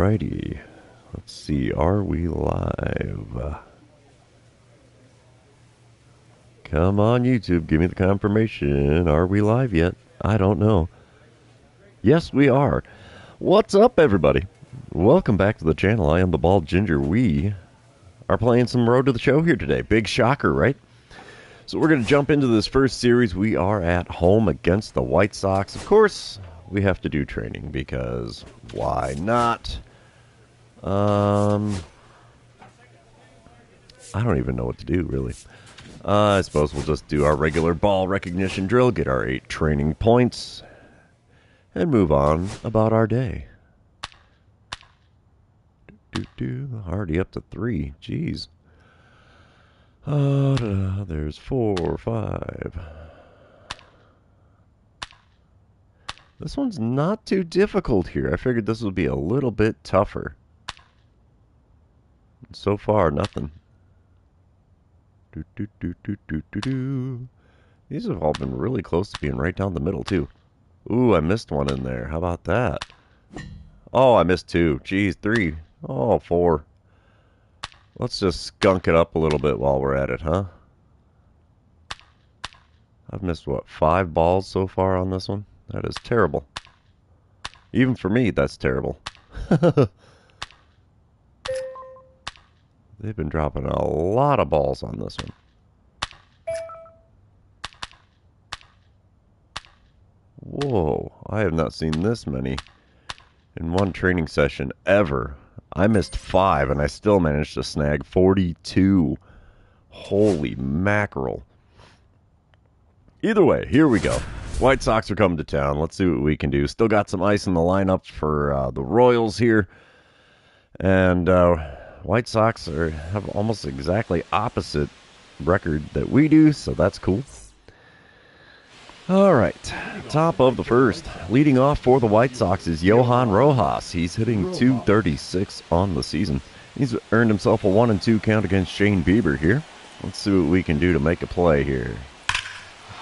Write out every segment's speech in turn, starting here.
Alrighty, let's see, are we live? Come on, YouTube, give me the confirmation. Are we live yet? I don't know. Yes, we are. What's up, everybody? Welcome back to the channel. I am the Bald Ginger. We are playing some Road to the Show here today. Big shocker, right? So we're going to jump into this first series. We are at home against the White Sox. Of course, we have to do training because why not? I don't even know what to do, really. I suppose we'll just do our regular ball recognition drill, get our 8 training points, and move on about our day. Already up to 3. Jeez. There's 4, 5. This one's not too difficult here. I figured this would be a little bit tougher. So far, nothing. These have all been really close to being right down the middle, too. Ooh, I missed one in there. How about that? Oh, I missed 2. Geez, 3. Oh, 4. Let's just skunk it up a little bit while we're at it, huh? I've missed, what, 5 balls so far on this one? That is terrible. Even for me, that's terrible. They've been dropping a lot of balls on this one. Whoa, I have not seen this many in one training session ever. I missed 5 and I still managed to snag 42. Holy mackerel. Either way, here we go. White Sox are coming to town. Let's see what we can do. Still got some ice in the lineup for the Royals here. And White Sox have almost exactly opposite record that we do, so that's cool. All right, top of the first. Leading off for the White Sox is Johan Rojas. He's hitting .236 on the season. He's earned himself a 1-2 count against Shane Bieber here. Let's see what we can do to make a play here.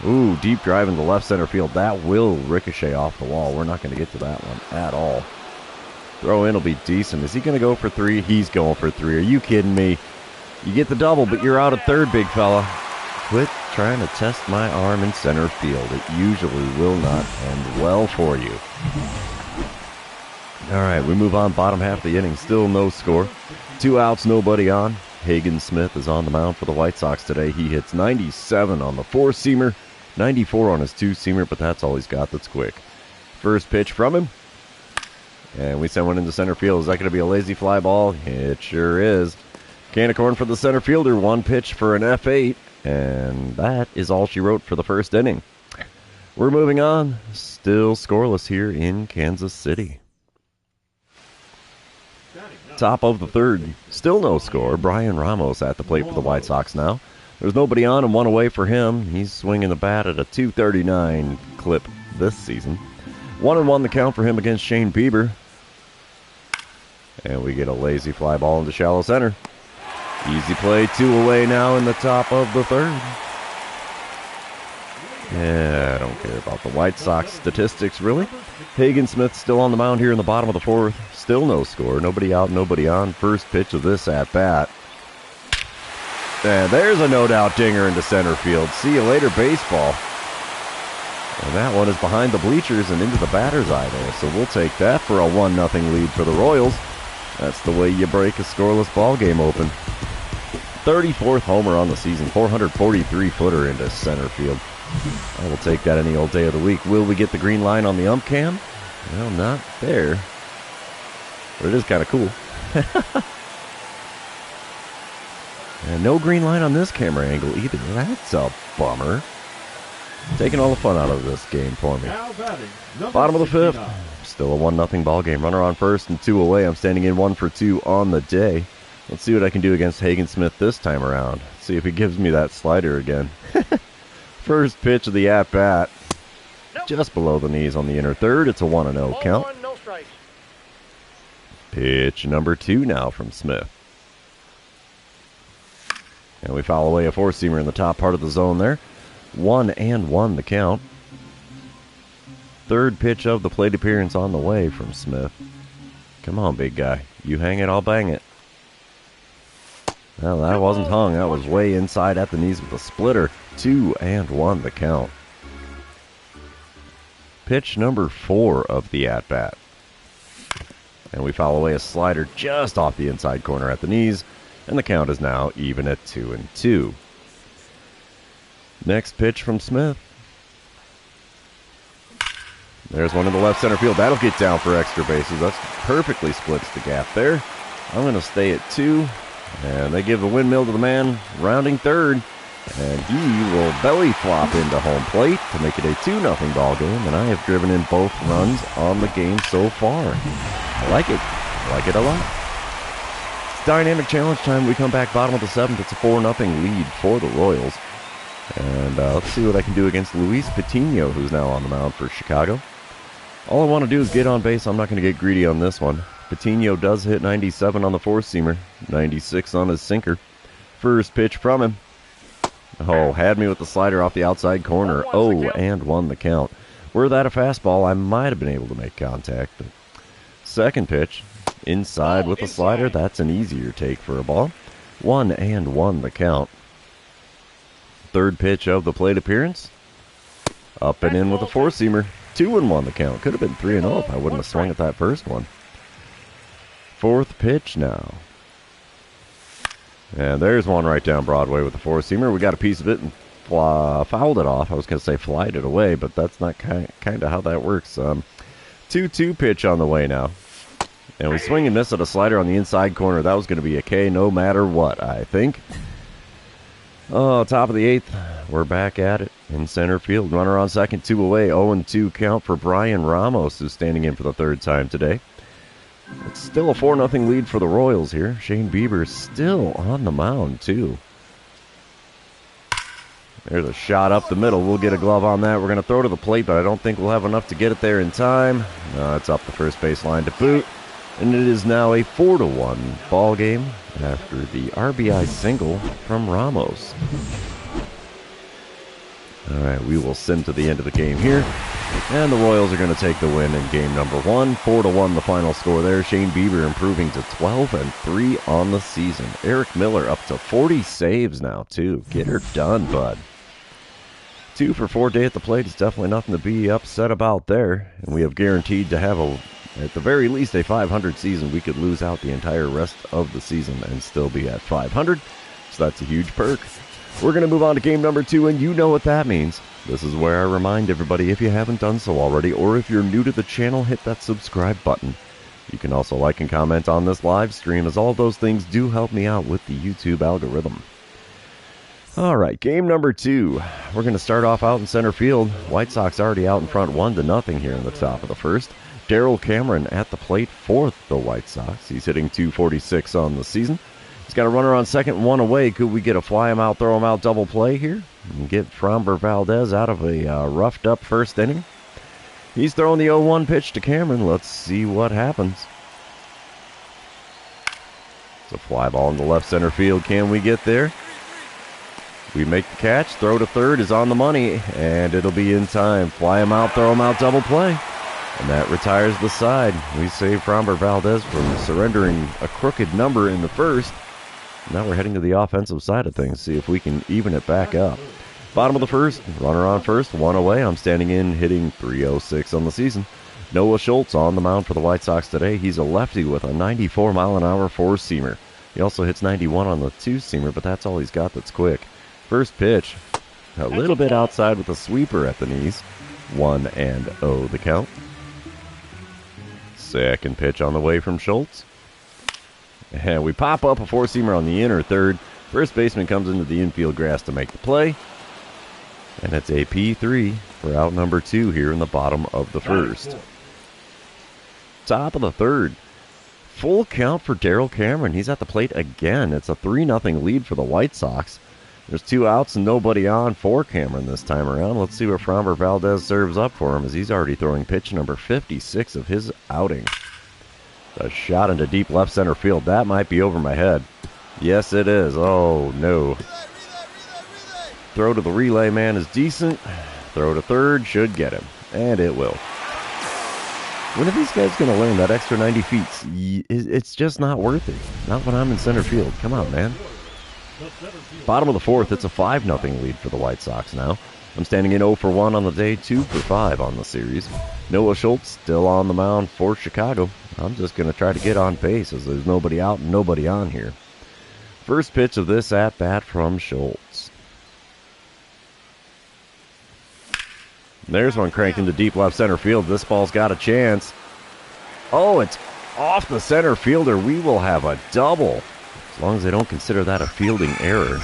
Ooh, deep drive into left center field. That will ricochet off the wall. We're not going to get to that one at all. Throw in will be decent. Is he going to go for 3? He's going for 3. Are you kidding me? You get the double, but you're out at third, big fella. Quit trying to test my arm in center field. It usually will not end well for you. All right, we move on. Bottom half of the inning. Still no score. 2 outs, nobody on. Hagen Smith is on the mound for the White Sox today. He hits 97 on the 4-seamer, 94 on his 2-seamer, but that's all he's got that's quick. First pitch from him. And we send one into center field. Is that going to be a lazy fly ball? It sure is. Can of corn for the center fielder. 1 pitch for an F8. And that is all she wrote for the first inning. We're moving on. Still scoreless here in Kansas City. Top of the third. Still no score. Brian Ramos at the plate for the White Sox now. There's nobody on and 1 away for him. He's swinging the bat at a .239 clip this season. 1-1 the count for him against Shane Bieber. And we get a lazy fly ball into shallow center. Easy play, 2 away now in the top of the third. Yeah, I don't care about the White Sox statistics, really. Hagen Smith still on the mound here in the bottom of the 4th. Still no score. Nobody out, nobody on. First pitch of this at-bat. And there's a no-doubt dinger into center field. See you later, baseball. And that one is behind the bleachers and into the batter's eye there. So we'll take that for a 1-0 lead for the Royals. That's the way you break a scoreless ball game open. 34th homer on the season. 443-footer into center field. I will take that any old day of the week. Will we get the green line on the ump cam? Well, not there. But it is kind of cool. And no green line on this camera angle either. That's a bummer. Taking all the fun out of this game for me. Bottom of the 5th. Still a 1-0 ball game. Runner on first and 2 away. I'm standing in 1 for 2 on the day. Let's see what I can do against Hagen Smith this time around. See if he gives me that slider again. First pitch of the at-bat. Just below the knees on the inner third. It's a 1-0 count. Pitch number 2 now from Smith. And we foul away a 4-seamer in the top part of the zone there. 1-1 the count. Third pitch of the plate appearance on the way from Smith. Come on, big guy. You hang it, I'll bang it. Well, that wasn't hung. That was way inside at the knees with a splitter. 2-1 the count. Pitch number 4 of the at-bat. And we foul away a slider just off the inside corner at the knees. And the count is now even at 2-2. Next pitch from Smith. There's one in the left center field. That'll get down for extra bases. That's perfectly splits the gap there. I'm going to stay at 2. And they give the windmill to the man rounding third. And he will belly flop into home plate to make it a 2-0 ball game. And I have driven in both runs on the game so far. I like it. I like it a lot. It's dynamic challenge time. We come back bottom of the 7th. It's a 4-0 lead for the Royals. And let's see what I can do against Luis Patino, who's now on the mound for Chicago. All I want to do is get on base. I'm not going to get greedy on this one. Patino does hit 97 on the four-seamer, 96 on his sinker. First pitch from him. Oh, had me with the slider off the outside corner. 0-1 the count. Were that a fastball, I might have been able to make contact. But second pitch, inside with the slider. That's an easier take for a ball. 1-1 the count. Third pitch of the plate appearance. Up and in with a four-seamer. 2-1 the count. Could have been 3-0 if I wouldn't have swung at that first one. Fourth pitch now. And there's one right down Broadway with the four-seamer. We got a piece of it and fouled it off. I was going to say flied it away, but that's not kind of how that works. 2-2 pitch on the way now. And we swing and miss at a slider on the inside corner. That was going to be a K no matter what, I think. Oh, top of the 8th. We're back at it in center field. Runner on second, 2 away. 0-2 count for Brian Ramos, who's standing in for the third time today. It's still a 4-0 lead for the Royals here. Shane Bieber still on the mound, too. There's a shot up the middle. We'll get a glove on that. We're going to throw to the plate, but I don't think we'll have enough to get it there in time. No, it's up the first base line to boot. And it is now a 4-1 ball game after the RBI single from Ramos. All right, we will sim to the end of the game here. And the Royals are going to take the win in game number 1. 4-1 the final score there. Shane Bieber improving to 12-3 on the season. Eric Miller up to 40 saves now, too. Get her done, bud. 2 for 4 day at the plate is definitely nothing to be upset about there. And we have guaranteed to have at the very least a 500 season. We could lose out the entire rest of the season and still be at 500. So that's a huge perk. We're going to move on to game number 2, and you know what that means. This is where I remind everybody, if you haven't done so already, or if you're new to the channel, hit that subscribe button. You can also like and comment on this live stream, as all those things do help me out with the YouTube algorithm. All right, game number 2. We're going to start off out in center field. White Sox already out in front 1-0 here in the top of the first. Darrell Cameron at the plate for the White Sox. He's hitting .246 on the season. He's got a runner on second, 1 away. Could we get a fly him out, throw him out double play here? And get Framber Valdez out of a roughed up first inning. He's throwing the 0-1 pitch to Cameron. Let's see what happens. It's a fly ball in the left center field. Can we get there? We make the catch. Throw to third is on the money, and it'll be in time. Fly him out, throw him out double play. And that retires the side. We save Framber Valdez from surrendering a crooked number in the first. Now we're heading to the offensive side of things, see if we can even it back up. Bottom of the first, runner on first, 1 away. I'm standing in, hitting .306 on the season. Noah Schultz on the mound for the White Sox today. He's a lefty with a 94-mile-an-hour four-seamer. He also hits 91 on the two-seamer, but that's all he's got that's quick. First pitch, a little bit outside with a sweeper at the knees. 1-0 the count. Second pitch on the way from Schultz. And we pop up a four-seamer on the inner third. First baseman comes into the infield grass to make the play. And it's a P3 for out number 2 here in the bottom of the first. Top of the third. Full count for Darrell Cameron. He's at the plate again. It's a 3-0 lead for the White Sox. There's 2 outs and nobody on for Cameron this time around. Let's see what Framber Valdez serves up for him, as he's already throwing pitch number 56 of his outing. A shot into deep left center field. That might be over my head. Yes, it is. Oh, no. Throw to the relay man is decent. Throw to third should get him. And it will. When are these guys going to learn that extra 90 feet? It's just not worth it. Not when I'm in center field. Come on, man. Bottom of the fourth, it's a 5-0 lead for the White Sox now. I'm standing in 0 for 1 on the day, 2 for 5 on the series. Noah Schultz still on the mound for Chicago. I'm just going to try to get on base as there's nobody out and nobody on here. First pitch of this at-bat from Schultz. There's one cranked into deep left center field. This ball's got a chance. Oh, it's off the center fielder. We will have a double. As long as they don't consider that a fielding error.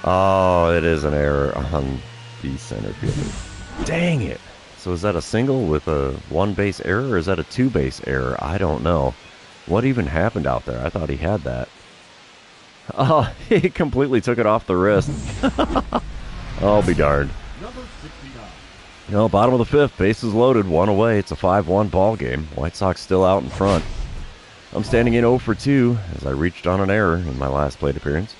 Oh, it is an error on the center fielder. Dang it. So is that a single with a 1-base error, or is that a 2-base error? I don't know. What even happened out there? I thought he had that. Oh, he completely took it off the wrist. I'll be darned. No, bottom of the fifth, bases loaded, 1 away. It's a 5-1 ball game. White Sox still out in front. I'm standing in 0 for 2 as I reached on an error in my last plate appearance.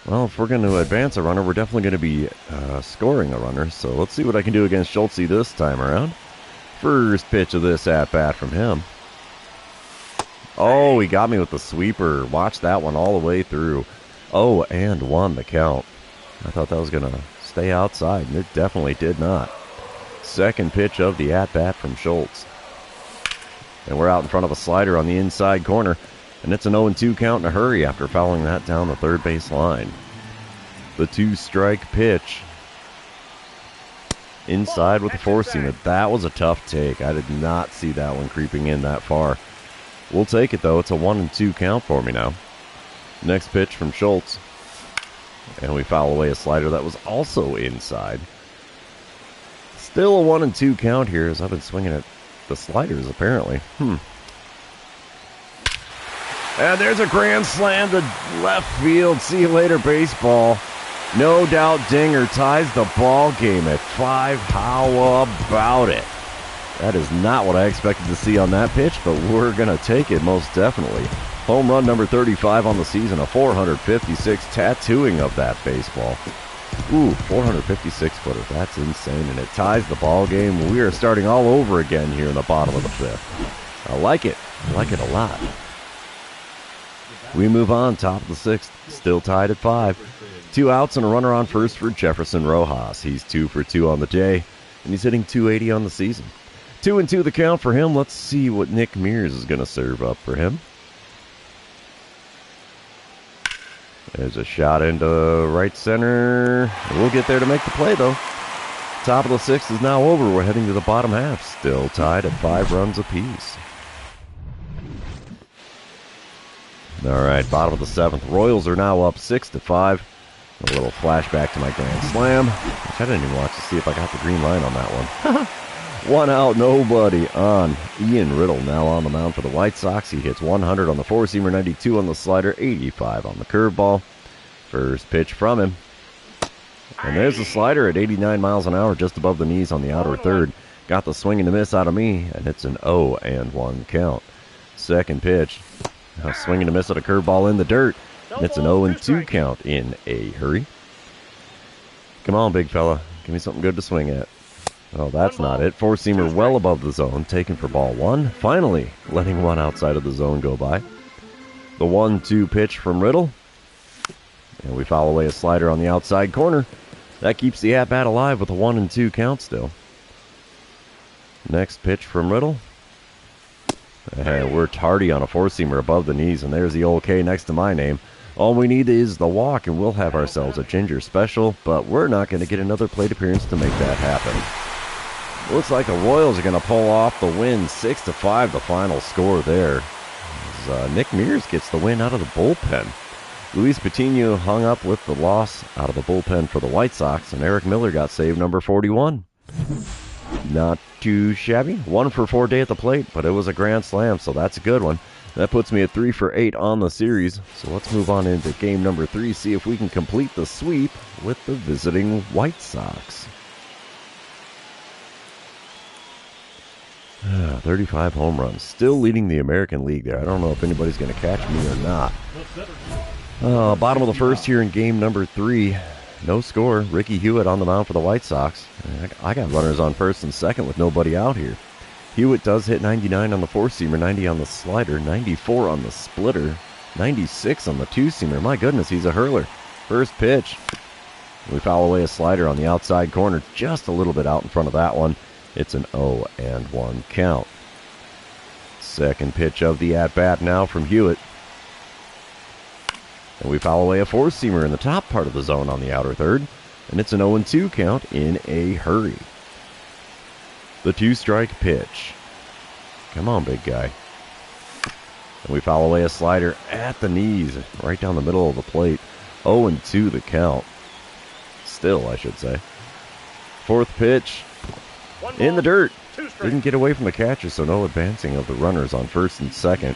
Well, if we're going to advance a runner, we're definitely going to be scoring a runner. So let's see what I can do against Schultz this time around. First pitch of this at-bat from him. Oh, he got me with the sweeper. Watch that one all the way through. 0-1 the count. I thought that was going to stay outside, and it definitely did not. Second pitch of the at-bat from Schultz. And we're out in front of a slider on the inside corner. And it's an 0-2 count in a hurry after fouling that down the third base line. The 2-strike pitch. Inside with the four-seamer. That was a tough take. I did not see that one creeping in that far. We'll take it, though. It's a 1-2 count for me now. Next pitch from Schultz. And we foul away a slider that was also inside. Still a 1-2 count here as I've been swinging at the sliders, apparently. And there's a grand slam to left field. See you later, baseball. No doubt dinger ties the ball game at 5. How about it? That is not what I expected to see on that pitch, but we're going to take it most definitely. Home run number 35 on the season, a 456 tattooing of that baseball. Ooh, 456-footer. That's insane, and it ties the ball game. We are starting all over again here in the bottom of the fifth. I like it. I like it a lot. We move on, top of the sixth, still tied at 5. 2 outs and a runner on first for Jefferson Rojas. He's 2 for 2 on the day, and he's hitting .280 on the season. 2-2 the count for him. Let's see what Nick Mears is going to serve up for him. There's a shot into right center. We'll get there to make the play, though. Top of the sixth is now over. We're heading to the bottom half, still tied at 5 runs apiece. All right, bottom of the seventh. Royals are now up 6-5. A little flashback to my grand slam, which I didn't even watch to see if I got the green line on that one. 1 out, nobody on. Ian Riddle now on the mound for the White Sox. He hits 100 on the four-seamer, 92 on the slider, 85 on the curveball. First pitch from him. And there's the slider at 89 miles an hour, just above the knees on the outer third. Got the swing and a miss out of me, and it's an 0-1 count. Second pitch. A swing and a miss at a curveball in the dirt. And it's an 0-2 count in a hurry. Come on, big fella. Give me something good to swing at. Oh, that's not it. Four-seamer well above the zone, taken for ball 1. Finally, letting one outside of the zone go by. The 1-2 pitch from Riddle. And we foul away a slider on the outside corner. That keeps the at-bat alive with a 1-2 count still. Next pitch from Riddle. And we're tardy on a four-seamer above the knees, and there's the old K next to my name. All we need is the walk, and we'll have ourselves a Ginger special, but we're not going to get another plate appearance to make that happen. Looks like the Royals are going to pull off the win, 6-5, the final score there. As, Nick Mears gets the win out of the bullpen. Luis Patino hung up with the loss out of the bullpen for the White Sox, and Eric Miller got save number 41. Not too shabby. 1 for 4 day at the plate, but it was a grand slam, so that's a good one. That puts me at 3 for 8 on the series. So let's move on into game number 3, see if we can complete the sweep with the visiting White Sox. 35 home runs. Still leading the American League there. I don't know if anybody's going to catch me or not. Bottom of the first here in game number 3. No score. Ricky Hewitt on the mound for the White Sox. I got runners on first and second with nobody out here. Hewitt does hit 99 on the four-seamer, 90 on the slider, 94 on the splitter, 96 on the two-seamer. My goodness, he's a hurler. First pitch. We foul away a slider on the outside corner, just a little bit out in front of that one. It's an 0-1 count. Second pitch of the at-bat now from Hewitt. And we foul away a four-seamer in the top part of the zone on the outer third. And it's an 0-2 count in a hurry. The two-strike pitch. Come on, big guy. And we foul away a slider at the knees, right down the middle of the plate. 0-2 the count. Still, I should say. Fourth pitch. In the dirt. Didn't get away from the catcher, so no advancing of the runners on first and second.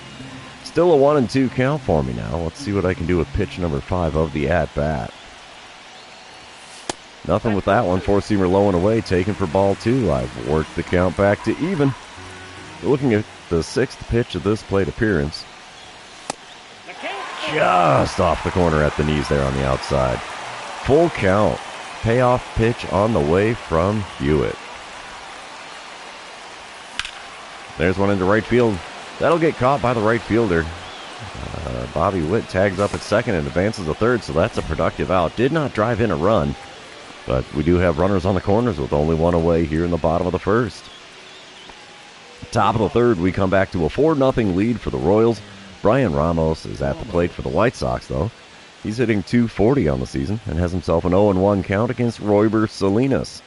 Still a 1-2 count for me now. Let's see what I can do with pitch number 5 of the at-bat. Nothing with that one. Four-seamer low and away, taken for ball 2. I've worked the count back to even. We're looking at the sixth pitch of this plate appearance. Just off the corner at the knees there on the outside. Full count. Payoff pitch on the way from Hewitt. There's one into right field. That'll get caught by the right fielder. Bobby Witt tags up at second and advances to third, so that's a productive out. Did not drive in a run, but we do have runners on the corners with only one away here in the bottom of the first. Top of the third, we come back to a 4-0 lead for the Royals. Brian Ramos is at the plate for the White Sox, though. He's hitting .240 on the season and has himself an 0-1 count against Royber Salinas.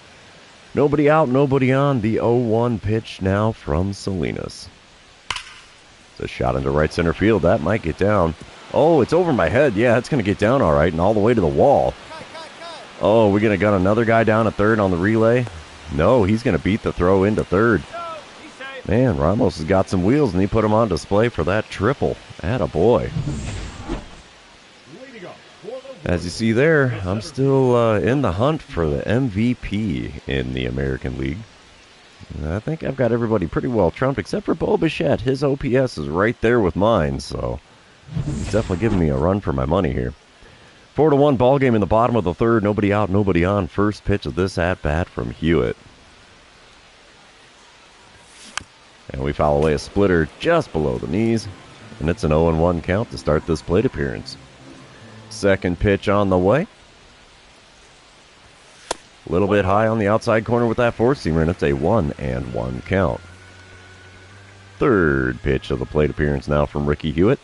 Nobody out, nobody on. The 0-1 pitch now from Salinas. It's a shot into right center field. That might get down. Oh, it's over my head. Yeah, it's going to get down all right and all the way to the wall. Oh, we're going to got another guy down at third on the relay? No, he's going to beat the throw into third. Man, Ramos has got some wheels, and he put him on display for that triple. Attaboy. As you see there, I'm still in the hunt for the MVP in the American League. I think I've got everybody pretty well trumped, except for Bo Bichette. His OPS is right there with mine, so he's definitely giving me a run for my money here. 4-1 ball game in the bottom of the third. Nobody out, nobody on. First pitch of this at-bat from Hewitt. And we foul away a splitter just below the knees. And it's an 0-1 count to start this plate appearance. Second pitch on the way. A little bit high on the outside corner with that four-seamer, and it's a 1-1 count. Third pitch of the plate appearance now from Ricky Hewitt.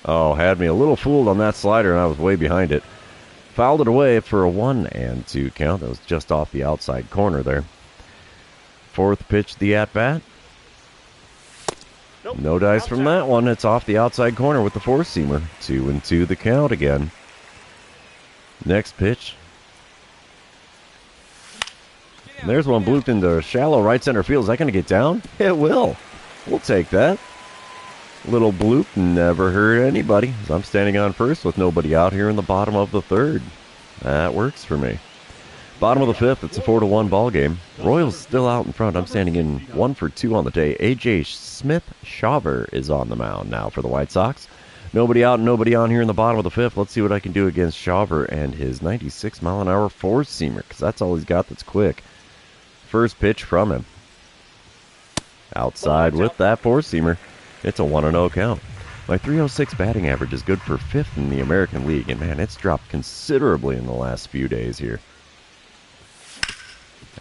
Oh, had me a little fooled on that slider, and I was way behind it. Fouled it away for a 1-2 count. That was just off the outside corner there. Fourth pitch, the at-bat. Nope. No dice from that one. It's off the outside corner with the four-seamer. 2-2 the count again. Next pitch. And there's one blooped into shallow right center field. Is that going to get down? It will. We'll take that. Little bloop never hurt anybody. As I'm standing on first with nobody out here in the bottom of the third. That works for me. Bottom of the fifth, it's a 4-1 ball game. Royals still out in front. I'm standing in 1 for 2 on the day. A.J. Smith-Shawver is on the mound now for the White Sox. Nobody out and nobody on here in the bottom of the fifth. Let's see what I can do against Shawver and his 96-mile-an-hour four-seamer, because that's all he's got that's quick. First pitch from him. Outside with that four-seamer. It's a 1-0 count. My .306 batting average is good for 5th in the American League, and man, it's dropped considerably in the last few days here.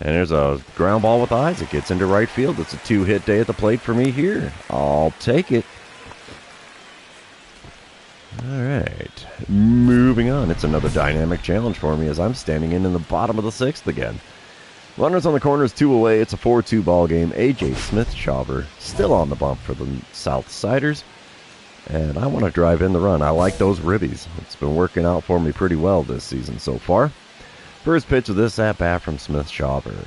And there's a ground ball with eyes. It gets into right field. It's a 2-hit day at the plate for me here. I'll take it. All right. Moving on. It's another dynamic challenge for me as I'm standing in the bottom of the sixth again. Runners on the corners, 2 away. It's a 4-2 ball game. A.J. Smith-Shawver still on the bump for the South Siders. And I want to drive in the run. I like those ribbies. It's been working out for me pretty well this season so far. First pitch of this at-bat from Smith-Shawver.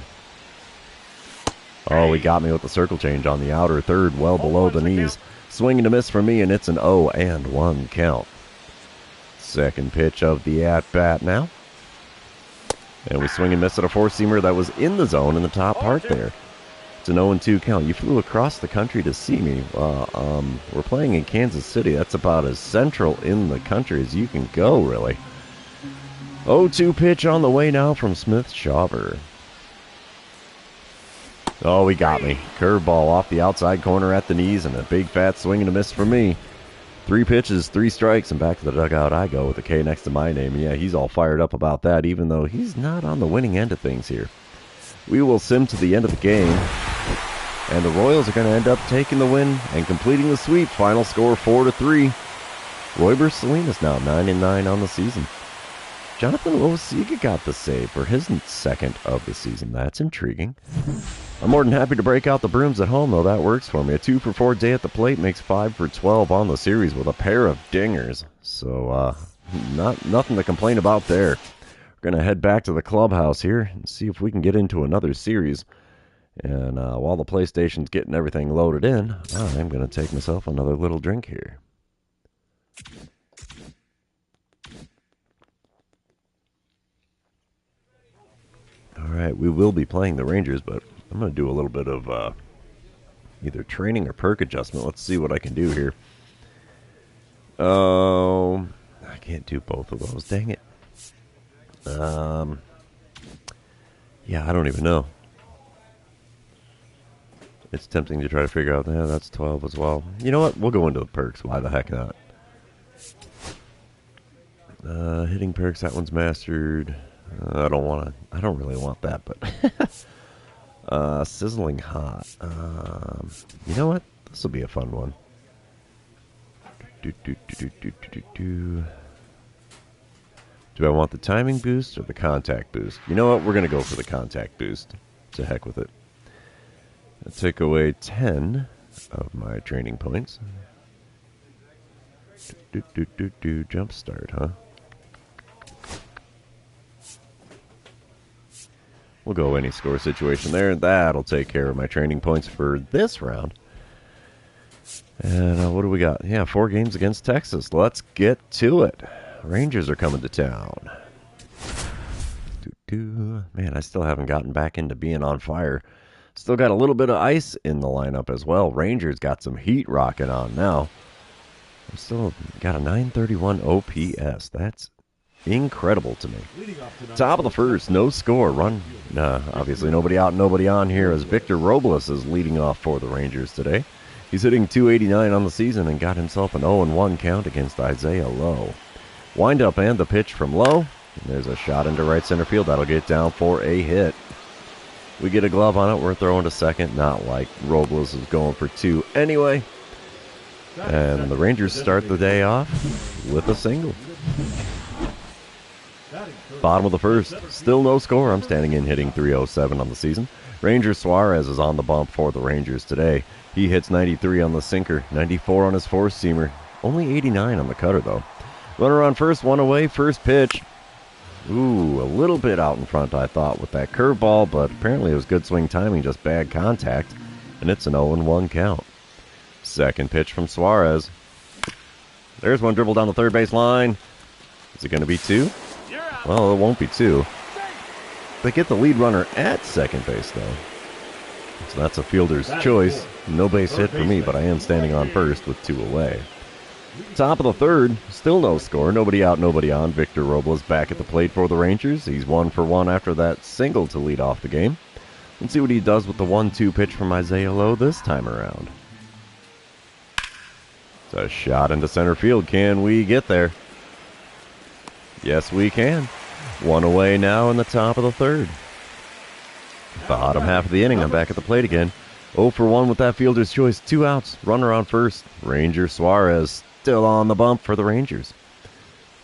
Oh, he got me with the circle change on the outer third, well below the knees. Swing and a miss for me, and it's an 0-1 count. Second pitch of the at-bat now. And we swing and miss at a four-seamer that was in the zone in the top part there. It's an 0-2 count. You flew across the country to see me. We're playing in Kansas City. That's about as central in the country as you can go, really. 0-2 pitch on the way now from Smith Shawver. Oh, he got me. Curveball off the outside corner at the knees and a big fat swing and a miss for me. 3 pitches, 3 strikes, and back to the dugout I go with the K next to my name. And yeah, he's all fired up about that, even though he's not on the winning end of things here. We will sim to the end of the game, and the Royals are going to end up taking the win and completing the sweep. Final score 4-3. Royber Salinas now 9-9 on the season. Jonathan Loasiga got the save for his second of the season. That's intriguing. I'm more than happy to break out the brooms at home, though. That works for me. A 2-for-4 day at the plate makes 5-for-12 on the series with a pair of dingers. So, nothing to complain about there. We're going to head back to the clubhouse here and see if we can get into another series. And while the PlayStation's getting everything loaded in, I'm going to take myself another little drink here. All right, we will be playing the Rangers, but I'm going to do a little bit of either training or perk adjustment. Let's see what I can do here. Oh, I can't do both of those. Dang it. Yeah, I don't even know. It's tempting to try to figure out, yeah, that's 12 as well. You know what? We'll go into the perks. Why the heck not? Hitting perks, that one's mastered. I don't really want that, but sizzling hot. You know what? This will be a fun one. Do I want the timing boost or the contact boost? You know what? We're going to go for the contact boost. To heck with it. I'll take away 10 of my training points. Jump start, huh? We'll go any score situation there, and that'll take care of my training points for this round. And what do we got? Yeah, 4 games against Texas. Let's get to it. Rangers are coming to town. Man, I still haven't gotten back into being on fire. Still got a little bit of ice in the lineup as well. Rangers got some heat rocking on now. I'm still got a 931 OPS. That's incredible to me. Top of the first, no score. Run. Obviously nobody out, nobody on here as Victor Robles is leading off for the Rangers today. He's hitting .289 on the season and got himself an 0-1 count against Isaiah Lowe. Wind up and the pitch from Lowe. And there's a shot into right center field. That'll get down for a hit. We get a glove on it. We're throwing to second. Not like Robles is going for 2 anyway. And the Rangers start the day off with a single. Bottom of the first. Still no score. I'm standing in hitting .307 on the season. Ranger Suarez is on the bump for the Rangers today. He hits 93 on the sinker, 94 on his four-seamer. Only 89 on the cutter, though. Runner on first, 1 away, first pitch. Ooh, a little bit out in front, I thought, with that curveball, but apparently it was good swing timing, just bad contact, and it's an 0-1 count. Second pitch from Suarez. There's one dribble down the third base line. Is it going to be 2? Well, it won't be 2. They get the lead runner at second base, though. So that's a fielder's choice. No base hit for me, but I am standing on first with 2 away. Top of the third, still no score. Nobody out, nobody on. Victor Robles back at the plate for the Rangers. He's 1 for 1 after that single to lead off the game. Let's see what he does with the 1-2 pitch from Isaiah Lowe this time around. It's a shot into center field. Can we get there? Yes, we can. 1 away now in the top of the third. Bottom half of the inning, I'm back at the plate again. 0 for 1 with that fielder's choice. 2 outs, runner on first. Ranger Suarez still on the bump for the Rangers.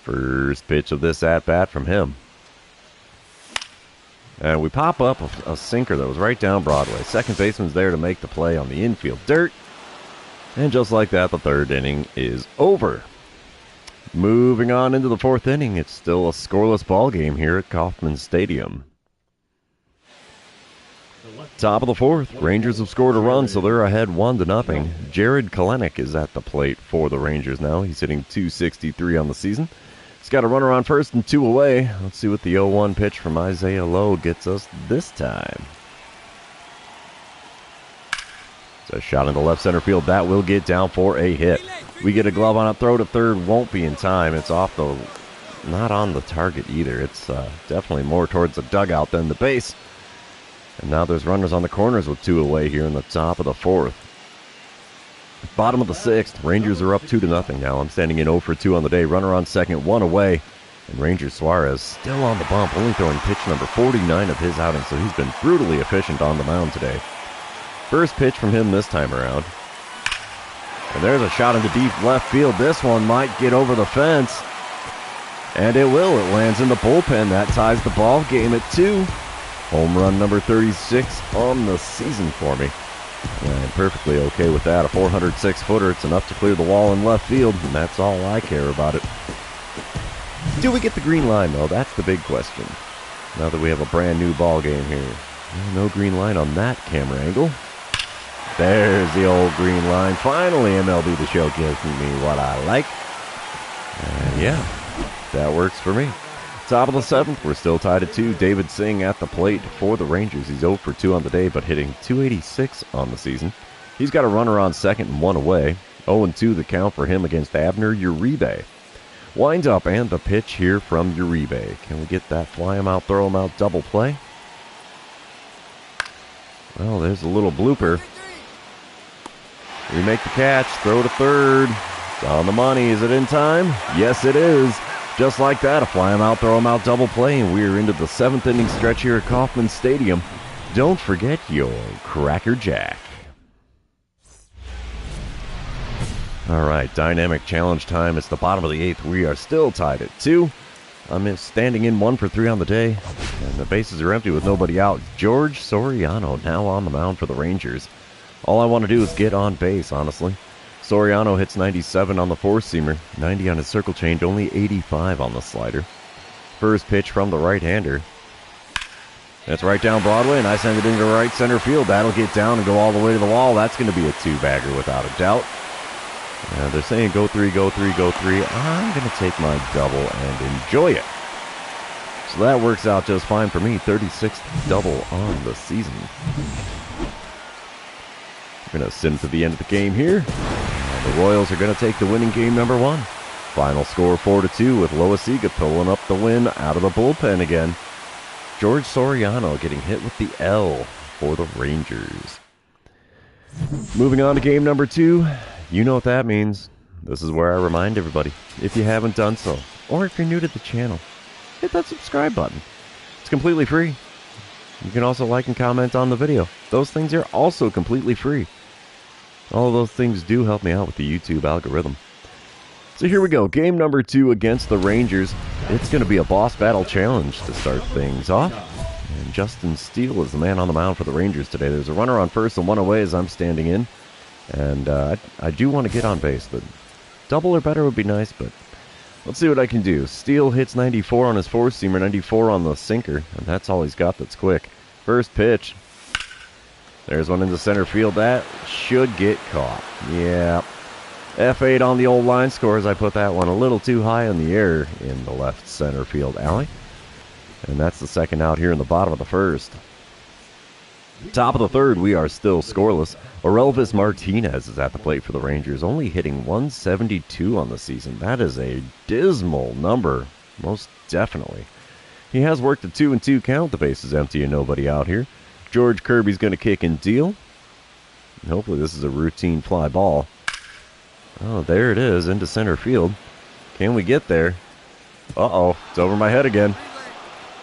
First pitch of this at-bat from him. And we pop up a sinker that was right down Broadway. Second baseman's there to make the play on the infield dirt. And just like that, the third inning is over. Moving on into the fourth inning, it's still a scoreless ball game here at Kauffman Stadium. Top of the fourth, Rangers have scored a run, so they're ahead 1-0. Jared Kalenic is at the plate for the Rangers now. He's hitting .263 on the season. He's got a runner on first and 2 away. Let's see what the 0-1 pitch from Isaiah Lowe gets us this time. It's a shot into left center field. That will get down for a hit. We get a glove on a throw to third. Won't be in time. It's off the... not on the target either. It's definitely more towards the dugout than the base. And now there's runners on the corners with 2 away here in the top of the 4th. Bottom of the 6th. Rangers are up 2-0 now. I'm standing in 0 for 2 on the day. Runner on second, 1 away. And Rangers Suarez still on the bump, only throwing pitch number 49 of his outing, so he's been brutally efficient on the mound today. First pitch from him this time around. And there's a shot into deep left field. This one might get over the fence. And it will. It lands in the bullpen. That ties the ball game at 2. Home run number 36 on the season for me. And I'm perfectly okay with that. A 406-footer. It's enough to clear the wall in left field, and that's all I care about it. Do we get the green line, though? That's the big question. Now that we have a brand new ball game here. No green line on that camera angle. There's the old green line. Finally, MLB The Show gives me what I like. And yeah, that works for me. Top of the 7th, we're still tied at 2. David Singh at the plate for the Rangers. He's 0 for 2 on the day, but hitting .286 on the season. He's got a runner on second and 1 away. 0-2 the count for him against Abner Uribe. Wind up and the pitch here from Uribe. Can we get that fly him out, throw him out double play? Well, there's a little blooper. We make the catch, throw to third. It's on the money. Is it in time? Yes, it is. Just like that, a fly him out, throw him out double play, and we're into the 7th inning stretch here at Kauffman Stadium. Don't forget your Cracker Jack. All right, dynamic challenge time. It's the bottom of the 8th. We are still tied at 2. I'm standing in 1 for 3 on the day, and the bases are empty with nobody out. George Soriano now on the mound for the Rangers. All I want to do is get on base, honestly. Soriano hits 97 on the four-seamer, 90 on his circle change, only 85 on the slider. First pitch from the right-hander. That's right down Broadway, and I send it into right center field. That'll get down and go all the way to the wall. That's going to be a 2-bagger without a doubt. They're saying go 3, go 3, go 3. I'm going to take my double and enjoy it. So that works out just fine for me. 36th double on the season. We're going to send to the end of the game here. And the Royals are going to take the winning game number 1. Final score 4-2 with Loasiga pulling up the win out of the bullpen again. George Soriano getting hit with the L for the Rangers. Moving on to game number 2. You know what that means. This is where I remind everybody, if you haven't done so, or if you're new to the channel, hit that subscribe button. It's completely free. You can also like and comment on the video. Those things are also completely free. All of those things do help me out with the YouTube algorithm. So here we go. Game number 2 against the Rangers. It's going to be a boss battle challenge to start things off. And Justin Steele is the man on the mound for the Rangers today. There's a runner on first and 1 away as I'm standing in. And I do want to get on base. The double or better would be nice, but let's see what I can do. Steele hits 94 on his four-seamer, 94 on the sinker, and that's all he's got that's quick. First pitch. There's one into center field. That should get caught. Yeah. F8 on the old line score as I put that one a little too high in the air in the left center field alley. And that's the second out here in the bottom of the first. Top of the third, we are still scoreless. Orelvis Martinez is at the plate for the Rangers, only hitting 172 on the season. That is a dismal number, most definitely. He has worked a 2-2 count. The base is empty and nobody out here. George Kirby's going to kick and deal. Hopefully this is a routine fly ball. Oh, there it is, into center field. Can we get there? Uh-oh, it's over my head again.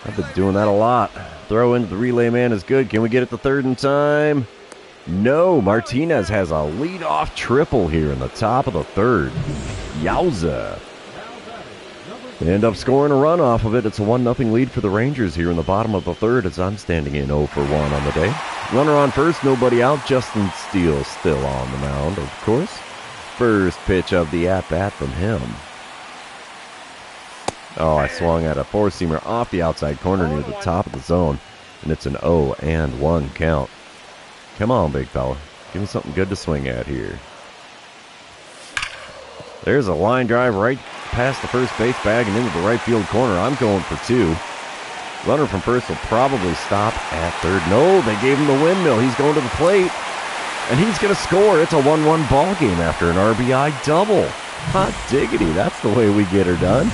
I've been doing that a lot. Throw into the relay man is good. Can we get it to third in time? No, Martinez has a leadoff triple here in the top of the third. Yowza. They end up scoring a run off of it. It's a 1-0 lead for the Rangers here in the bottom of the third as I'm standing in 0 for 1 on the day. Runner on first, nobody out. Justin Steele still on the mound, of course. First pitch of the at-bat from him. Oh, I swung at a four-seamer off the outside corner near the top of the zone, and it's an 0-1 count. Come on, big fella. Give me something good to swing at here. There's a line drive right past the first base bag and into the right field corner. I'm going for 2. Runner from first will probably stop at third. No, they gave him the windmill. He's going to the plate. And he's going to score. It's a 1-1 ball game after an RBI double. Hot diggity. That's the way we get her done.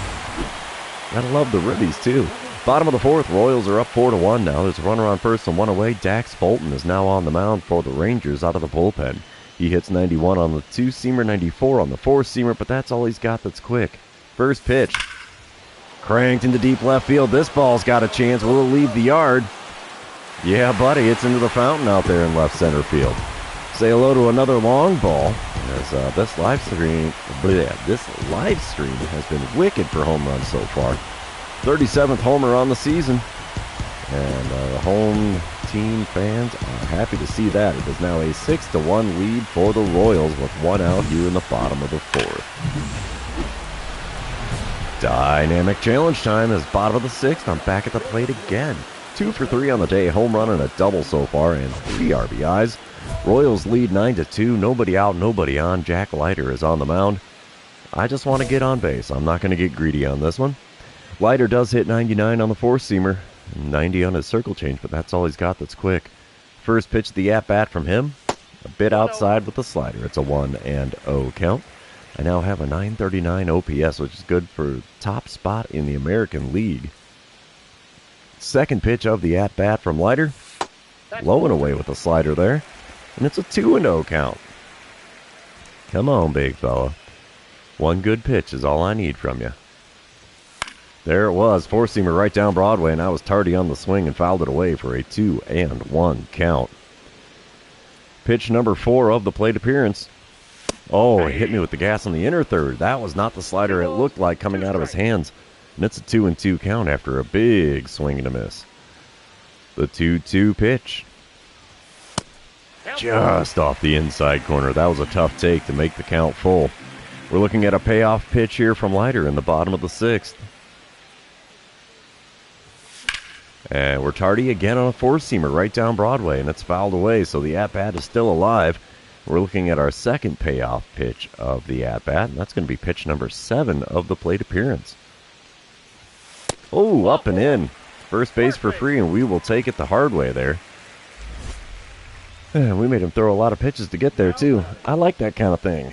Gotta love the ribbies, too. Bottom of the fourth, Royals are up 4-1 now. There's a runner on first and one away. Dax Fulton is now on the mound for the Rangers out of the bullpen. He hits 91 on the two-seamer, 94 on the four-seamer, but that's all he's got that's quick. First pitch. Cranked into deep left field. This ball's got a chance. Will it leave the yard? Yeah, buddy. It's into the fountain out there in left center field. Say hello to another long ball, as this live stream has been wicked for home runs so far. 37th homer on the season, and the home team fans are happy to see that. It is now a 6-1 lead for the Royals with one out here in the bottom of the fourth. Dynamic challenge time is bottom of the sixth. I'm back at the plate again. 2 for 3 on the day, home run and a double so far, and 3 RBIs. Royals lead 9-2. Nobody out, nobody on. Jack Leiter is on the mound. I just want to get on base. I'm not going to get greedy on this one. Leiter does hit 99 on the four-seamer, 90 on his circle change, but that's all he's got that's quick. First pitch of the at-bat from him, a bit outside with the slider. It's a 1-0 count. I now have a 939 OPS, which is good for top spot in the American League. Second pitch of the at-bat from Leiter, low and away with the slider there, and it's a 2-0 count. Come on, big fella. One good pitch is all I need from you. There it was, four-seamer right down Broadway, and I was tardy on the swing and fouled it away for a 2-1 count. Pitch number 4 of the plate appearance. Oh, he hit me with the gas on the inner third. That was not the slider it looked like coming out of his hands. And it's a 2-2 count after a big swing and a miss. The 2-2 pitch. Just off the inside corner. That was a tough take to make the count full. We're looking at a payoff pitch here from Leiter in the bottom of the sixth. And we're tardy again on a four-seamer right down Broadway, and it's fouled away, so the at-bat is still alive. We're looking at our second payoff pitch of the at-bat, and that's going to be pitch number 7 of the plate appearance. Oh, up and in. First base for free, and we will take it the hard way there. And we made him throw a lot of pitches to get there, too. I like that kind of thing.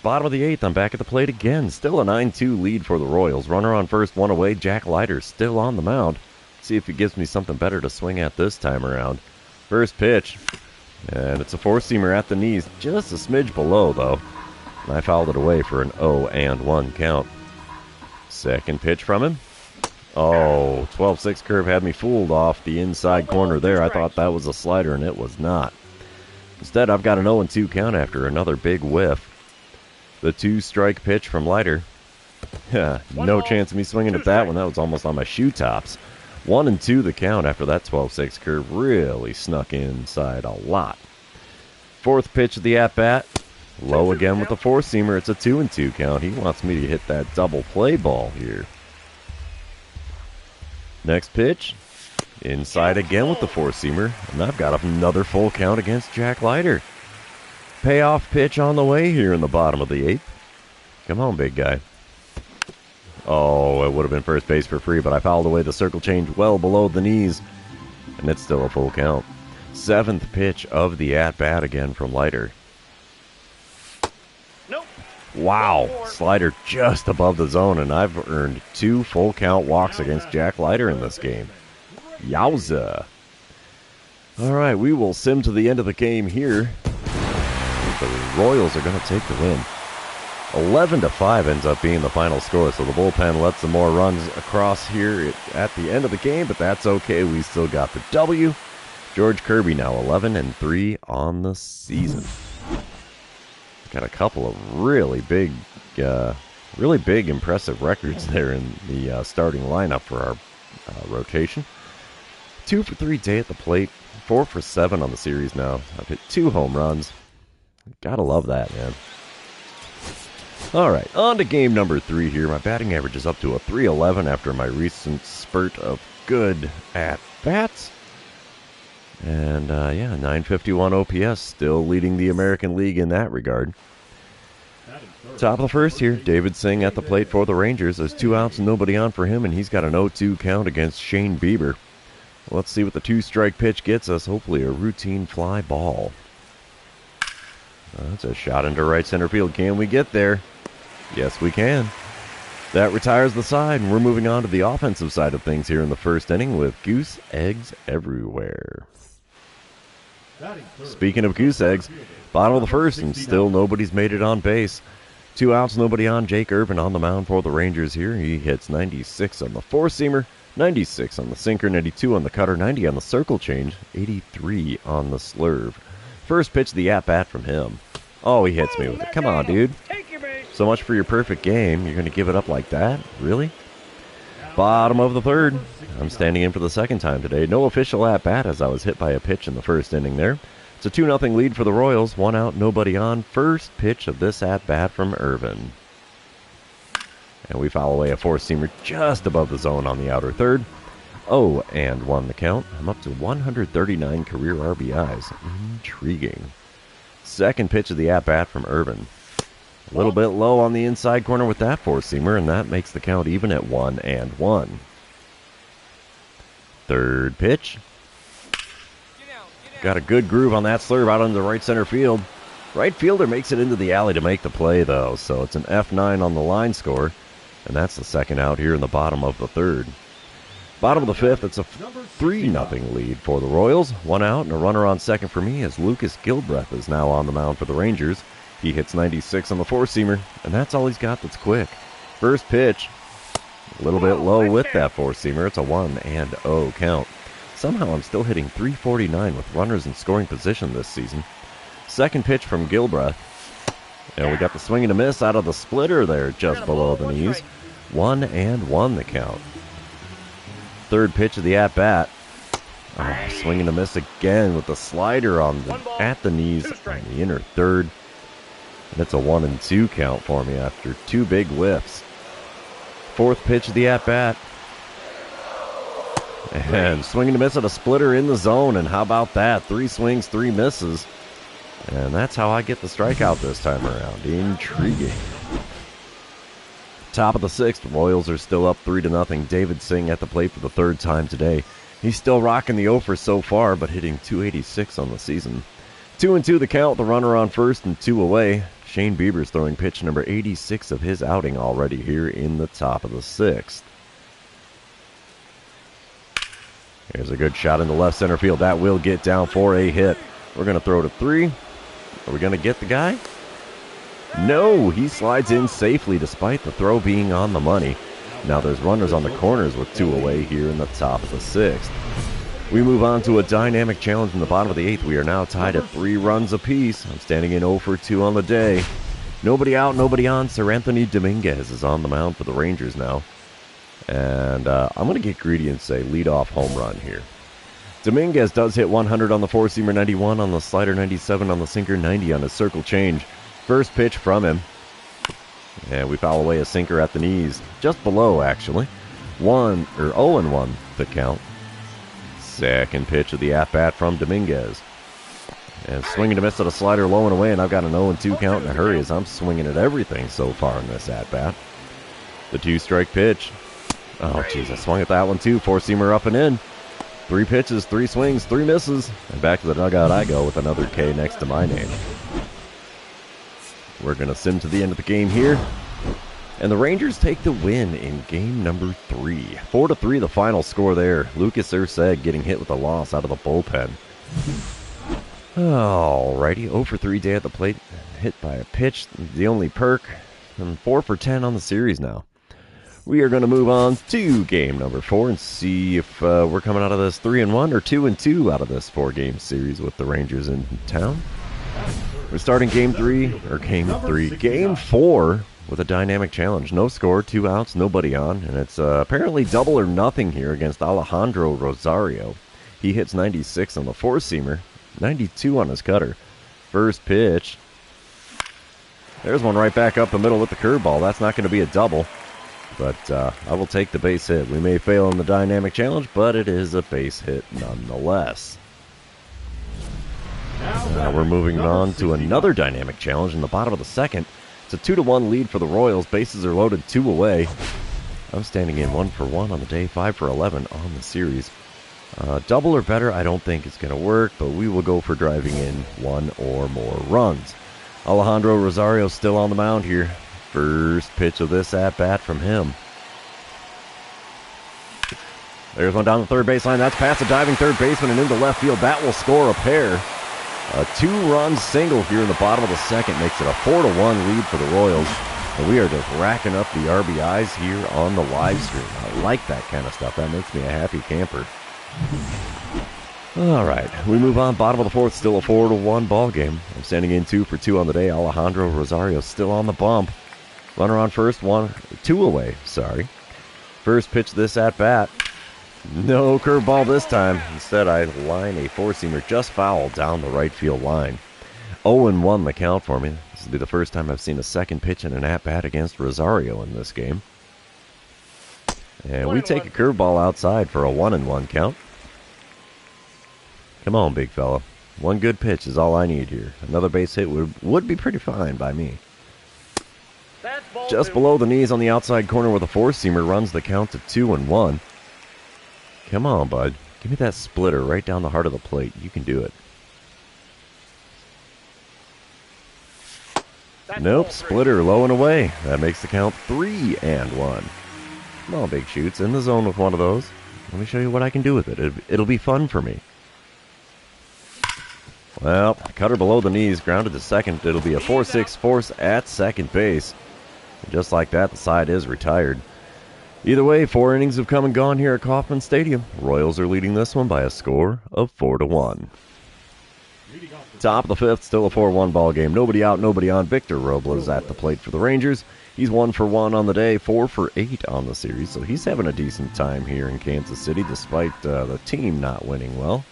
Bottom of the 8th, I'm back at the plate again. Still a 9-2 lead for the Royals. Runner on first, one away. Jack Leiter still on the mound. See if he gives me something better to swing at this time around. First pitch, and it's a four-seamer at the knees, just a smidge below though. And I fouled it away for an 0-1 count. Second pitch from him. Oh, 12-6 curve had me fooled off the inside corner there. I thought that was a slider, and it was not. Instead, I've got an 0-2 count after another big whiff. The 2-strike pitch from Leiter. No chance of me swinging at that one. That was almost on my shoe tops. 1-2 the count after that 12-6 curve really snuck inside a lot. Fourth pitch of the at-bat. Low again with the four-seamer. It's a 2-2 count. He wants me to hit that double play ball here. Next pitch. Inside again with the four-seamer. And I've got another full count against Jack Leiter. Payoff pitch on the way here in the bottom of the 8th. Come on, big guy. Oh, it would have been first base for free, but I fouled away the circle change well below the knees. And it's still a full count. Seventh pitch of the at-bat again from Leiter. Nope. Wow. Slider just above the zone, and I've earned 2 full count walks against Jack Leiter in this game. Yowza. All right, we will sim to the end of the game here. The Royals are going to take the win. 11-5 ends up being the final score, so the bullpen lets some more runs across here at the end of the game, but that's okay. We still got the W. George Kirby now 11-3 on the season. Got a couple of really big, impressive records there in the starting lineup for our rotation. 2 for 3 day at the plate, 4 for 7 on the series now. I've hit 2 home runs. Gotta love that, man. All right, on to game number 3 here. My batting average is up to a .311 after my recent spurt of good at-bats. And, 951 OPS, still leading the American League in that regard. Top of the first here, David Singh at the plate for the Rangers. There's 2 outs and nobody on for him, and he's got an 0-2 count against Shane Bieber. Let's see what the 2-strike pitch gets us. Hopefully a routine fly ball. That's a shot into right center field. Can we get there? Yes, we can. That retires the side, and we're moving on to the offensive side of things here in the first inning with goose eggs everywhere. Speaking of goose eggs, bottom of the first, and still nobody's made it on base. 2 outs, nobody on. Jake Irvin on the mound for the Rangers here. He hits 96 on the four-seamer, 96 on the sinker, 92 on the cutter, 90 on the circle change, 83 on the slurve. First pitch, the at-bat from him. Oh, he hits me with it. Come on, dude. So much for your perfect game. You're going to give it up like that? Really? Bottom of the third. I'm standing in for the second time today. No official at-bat as I was hit by a pitch in the first inning there. It's a 2-0 lead for the Royals. 1 out, nobody on. First pitch of this at-bat from Irvin. And we foul away a four-seamer just above the zone on the outer third. 0-1 the count. I'm up to 139 career RBIs. Intriguing. Second pitch of the at-bat from Irvin. A little bit low on the inside corner with that four-seamer, and that makes the count even at 1-1. Third pitch. Got a good groove on that slurve out into right center field. Right fielder makes it into the alley to make the play, though, so it's an F9 on the line score, and that's the second out here in the bottom of the third. Bottom of the fifth, it's a 3-0 lead for the Royals. 1 out and a runner on second for me as Lucas Gilbreth is now on the mound for the Rangers. He hits 96 on the four-seamer, and that's all he's got that's quick. First pitch, a little bit low with that four-seamer. It's a 1-0 count. Somehow I'm still hitting .349 with runners in scoring position this season. Second pitch from Gilbreth. And we got the swing and a miss out of the splitter there just below the knees. 1-1 the count. Third pitch of the at-bat. Swing and a miss again with the slider at the knees on the inner third. And it's a 1-2 count for me after 2 big whiffs. Fourth pitch of the at-bat. And swing and a miss at a splitter in the zone. And how about that? 3 swings, 3 misses. And that's how I get the strikeout this time around. Intriguing. Top of the sixth, Royals are still up 3-0. David Singh at the plate for the third time today. He's still rocking the over so far, but hitting .286 on the season. 2-2 the count, the runner on first and 2 away. Shane Bieber's throwing pitch number 86 of his outing already here in the top of the sixth. Here's a good shot in the left center field. That will get down for a hit. We're going to throw to 3. Are we going to get the guy? No, he slides in safely despite the throw being on the money. Now there's runners on the corners with 2 away here in the top of the sixth. We move on to a dynamic challenge in the bottom of the eighth. We are now tied at 3 runs apiece. I'm standing in 0 for 2 on the day. Nobody out, nobody on. Sir Anthony Dominguez is on the mound for the Rangers now. And I'm going to get greedy and say leadoff home run here. Dominguez does hit 100 on the four-seamer, 91 on the slider, 97 on the sinker, 90 on his circle change. First pitch from him. And we foul away a sinker at the knees. Just below, actually. 0-1 the count. Second pitch of the at-bat from Dominguez. And swinging a miss at a slider low and away, and I've got an 0-2 count in a hurry as I'm swinging at everything so far in this at-bat. The 2-strike pitch. Oh, jeez, I swung at that one too. Four-seamer up and in. 3 pitches, 3 swings, 3 misses. And back to the dugout I go with another K next to my name. We're going to sim to the end of the game here. And the Rangers take the win in game number 3. 4-3 the final score there. Lucas Erceg getting hit with a loss out of the bullpen. Alrighty, 0 for 3 day at the plate. Hit by a pitch, the only perk. And 4 for 10 on the series now. We are going to move on to game number 4 and see if we're coming out of this 3-1 or 2-2 out of this 4-game series with the Rangers in town. We're starting game 4 with a dynamic challenge. No score, 2 outs, nobody on, and it's apparently double or nothing here against Alejandro Rosario. He hits 96 on the four-seamer, 92 on his cutter. First pitch. There's one right back up the middle with the curveball. That's not going to be a double. But I will take the base hit. We may fail in the dynamic challenge, but it is a base hit nonetheless. Now we're moving on to another dynamic challenge in the bottom of the second. It's a 2-1 lead for the Royals. Bases are loaded, 2 away. I'm standing in 1 for 1 on the day, 5 for 11 on the series. Double or better, I don't think it's going to work, but we will go for driving in 1 or more runs. Alejandro Rosario still on the mound here. First pitch of this at-bat from him. There's one down the third baseline. That's past the diving third baseman and into left field. That will score a pair. A two-run single here in the bottom of the second makes it a 4-1 lead for the Royals. And we are just racking up the RBIs here on the live stream. I like that kind of stuff. That makes me a happy camper. All right, we move on. Bottom of the fourth, still a 4-1 ball game. I'm standing in 2 for 2 on the day. Alejandro Rosario still on the bump. Runner on first, 2 away. Sorry. First pitch this at bat. No curveball this time. Instead, I line a four-seamer just foul down the right field line. 0-1 the count for me. This will be the first time I've seen a second pitch in an at-bat against Rosario in this game. And we take a curveball outside for a 1-1 count. Come on, big fella. One good pitch is all I need here. Another base hit would be pretty fine by me. Just below the knees on the outside corner with a four-seamer runs the count to 2-1. Come on, bud. Give me that splitter right down the heart of the plate. You can do it. Nope, splitter low and away. That makes the count 3-1. Come on, big shoots. In the zone with one of those. Let me show you what I can do with it. It'll be fun for me. Well, cutter below the knees, grounded to second. It'll be a 4-6 force at second base. And just like that, the side is retired. Either way, 4 innings have come and gone here at Kauffman Stadium. Royals are leading this one by a score of 4-1. Top of the fifth, still a 4-1 ball game. Nobody out, nobody on. Victor Robles at the plate for the Rangers. He's 1 for 1 on the day, 4 for 8 on the series. So he's having a decent time here in Kansas City despite the team not winning well.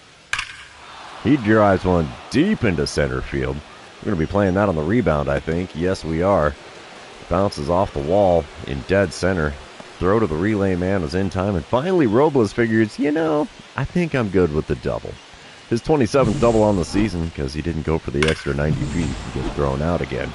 He drives one deep into center field. We're going to be playing that on the rebound, I think. Yes, we are. Bounces off the wall in dead center. Throw to the relay man was in time, and finally Robles figures, I think I'm good with the double. His 27th double on the season because he didn't go for the extra 90 feet and get thrown out again.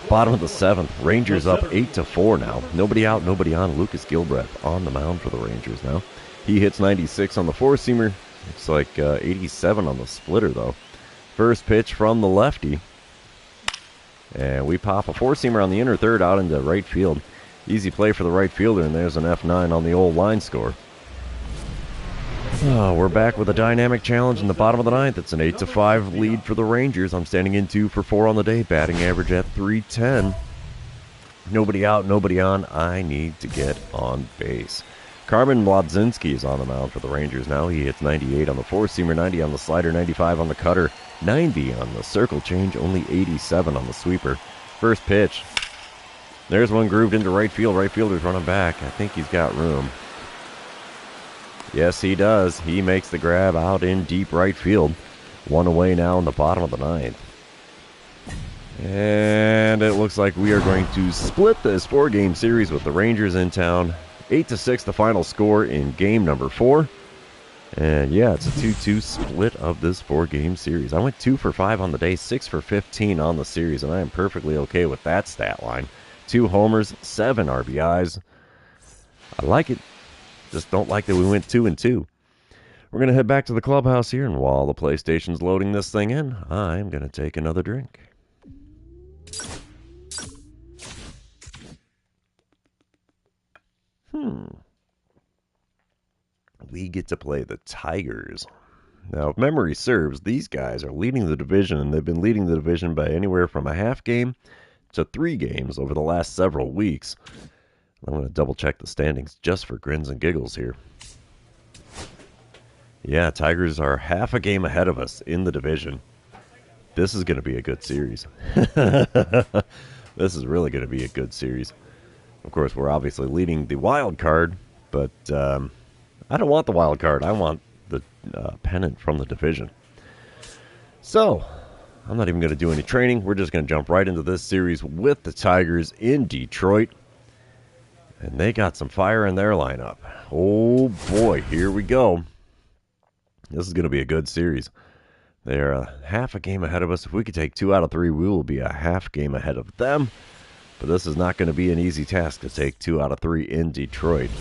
Bottom of the seventh, Rangers up 8-4 now. Nobody out, nobody on. Lucas Gilbreth on the mound for the Rangers now. He hits 96 on the four-seamer. Looks like 87 on the splitter, though. First pitch from the lefty. And we pop a four-seamer on the inner third out into right field. Easy play for the right fielder, and there's an F9 on the old line score. We're back with a dynamic challenge in the bottom of the ninth. It's an 8-5 lead for the Rangers. I'm standing in 2 for 4 on the day, batting average at .310. Nobody out, nobody on. I need to get on base. Carmen Mlodzinski is on the mound for the Rangers now. He hits 98 on the four-seamer, 90 on the slider, 95 on the cutter, 90 on the circle change, only 87 on the sweeper. First pitch. There's one grooved into right field. Right fielder's running back. I think he's got room. Yes, he does. He makes the grab out in deep right field. One away now in the bottom of the ninth. And it looks like we are going to split this 4-game series with the Rangers in town. 8-6 the final score in game number 4. And yeah, it's a 2-2 split of this 4-game series. I went 2 for 5 on the day, 6 for 15 on the series, and I am perfectly okay with that stat line. 2 homers, 7 RBIs. I like it. Just don't like that we went 2-2. We're going to head back to the clubhouse here, and while the PlayStation's loading this thing in, I'm going to take another drink. We get to play the Tigers. Now, if memory serves, these guys are leading the division, and they've been leading the division by anywhere from a half game to 3 games over the last several weeks. I'm going to double-check the standings just for grins and giggles here. Yeah, Tigers are half a game ahead of us in the division. This is going to be a good series. This is really going to be a good series. Of course, we're obviously leading the wild card, but I don't want the wild card. I want the pennant from the division. So, I'm not even going to do any training. We're just going to jump right into this series with the Tigers in Detroit. And they got some fire in their lineup. Oh boy, here we go. This is going to be a good series. They're a half a game ahead of us. If we could take 2 out of 3, we will be a half game ahead of them. But this is not going to be an easy task to take 2 out of 3 in Detroit.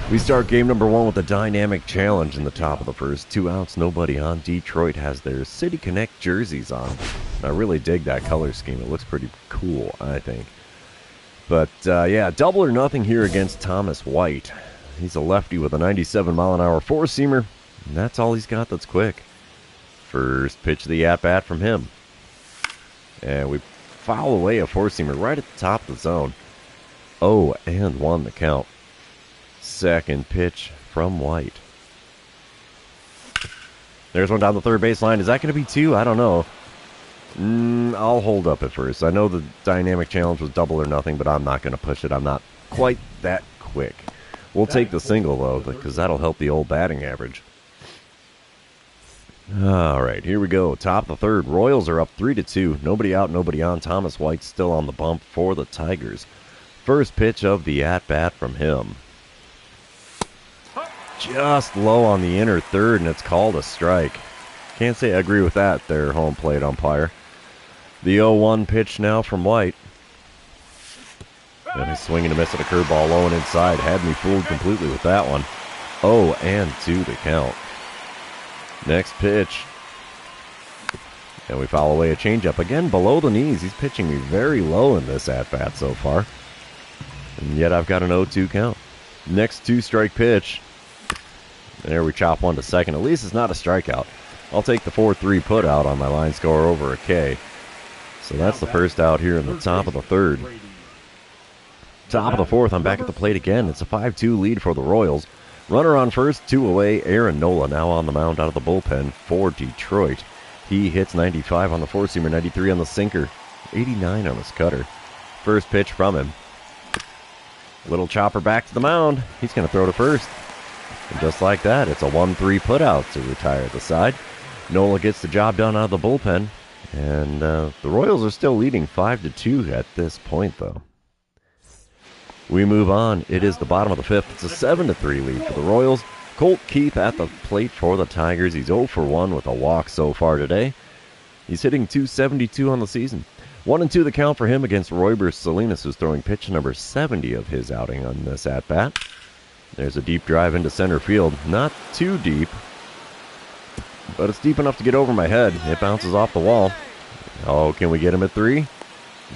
We start game number 1 with a dynamic challenge in the top of the first. 2 outs, nobody on. Detroit has their City Connect jerseys on. I really dig that color scheme. It looks pretty cool, I think. But, yeah, double or nothing here against Thomas White. He's a lefty with a 97-mile-an-hour four-seamer, and that's all he's got that's quick. First pitch of the at-bat from him. And we foul away a four-seamer right at the top of the zone. 0-1 the count. Second pitch from White. There's one down the third baseline. Is that going to be two? I don't know. I'll hold up at first. I know the dynamic challenge was double or nothing, but I'm not going to push it. I'm not quite that quick. We'll take the single, though, because that'll help the old batting average. All right, here we go. Top of the third. Royals are up 3-2. Nobody out, nobody on. Thomas White still on the bump for the Tigers. First pitch of the at-bat from him. Just low on the inner third, and it's called a strike. Can't say I agree with that there, home plate umpire. The 0-1 pitch now from White. And he's swinging a miss at a curveball low and inside. Had me fooled completely with that one. 0-2 to count. Next pitch. And we foul away a changeup. Again, below the knees. He's pitching me very low in this at-bat so far. And yet I've got an 0-2 count. Next two-strike pitch. There we chop one to second. At least it's not a strikeout. I'll take the 4-3 put out on my line score over a K. So that's the first out here in the top of the third. Top of the fourth, I'm back at the plate again. It's a 5-2 lead for the Royals. Runner on first, two away. Aaron Nola now on the mound out of the bullpen for Detroit. He hits 95 on the four-seamer, 93 on the sinker, 89 on his cutter. First pitch from him. Little chopper back to the mound. He's going to throw to first. And just like that, it's a 1-3 put out to retire the side. Nola gets the job done out of the bullpen. And the Royals are still leading 5-2 at this point, though. We move on. It is the bottom of the fifth. It's a 7-3 lead for the Royals. Colt Keith at the plate for the Tigers. He's 0 for 1 with a walk so far today. He's hitting .272 on the season. 1-2 the count for him against Roybers Salinas, who's throwing pitch number 70 of his outing on this at-bat. There's a deep drive into center field. Not too deep, but it's deep enough to get over my head. It bounces off the wall. Oh, can we get him at 3?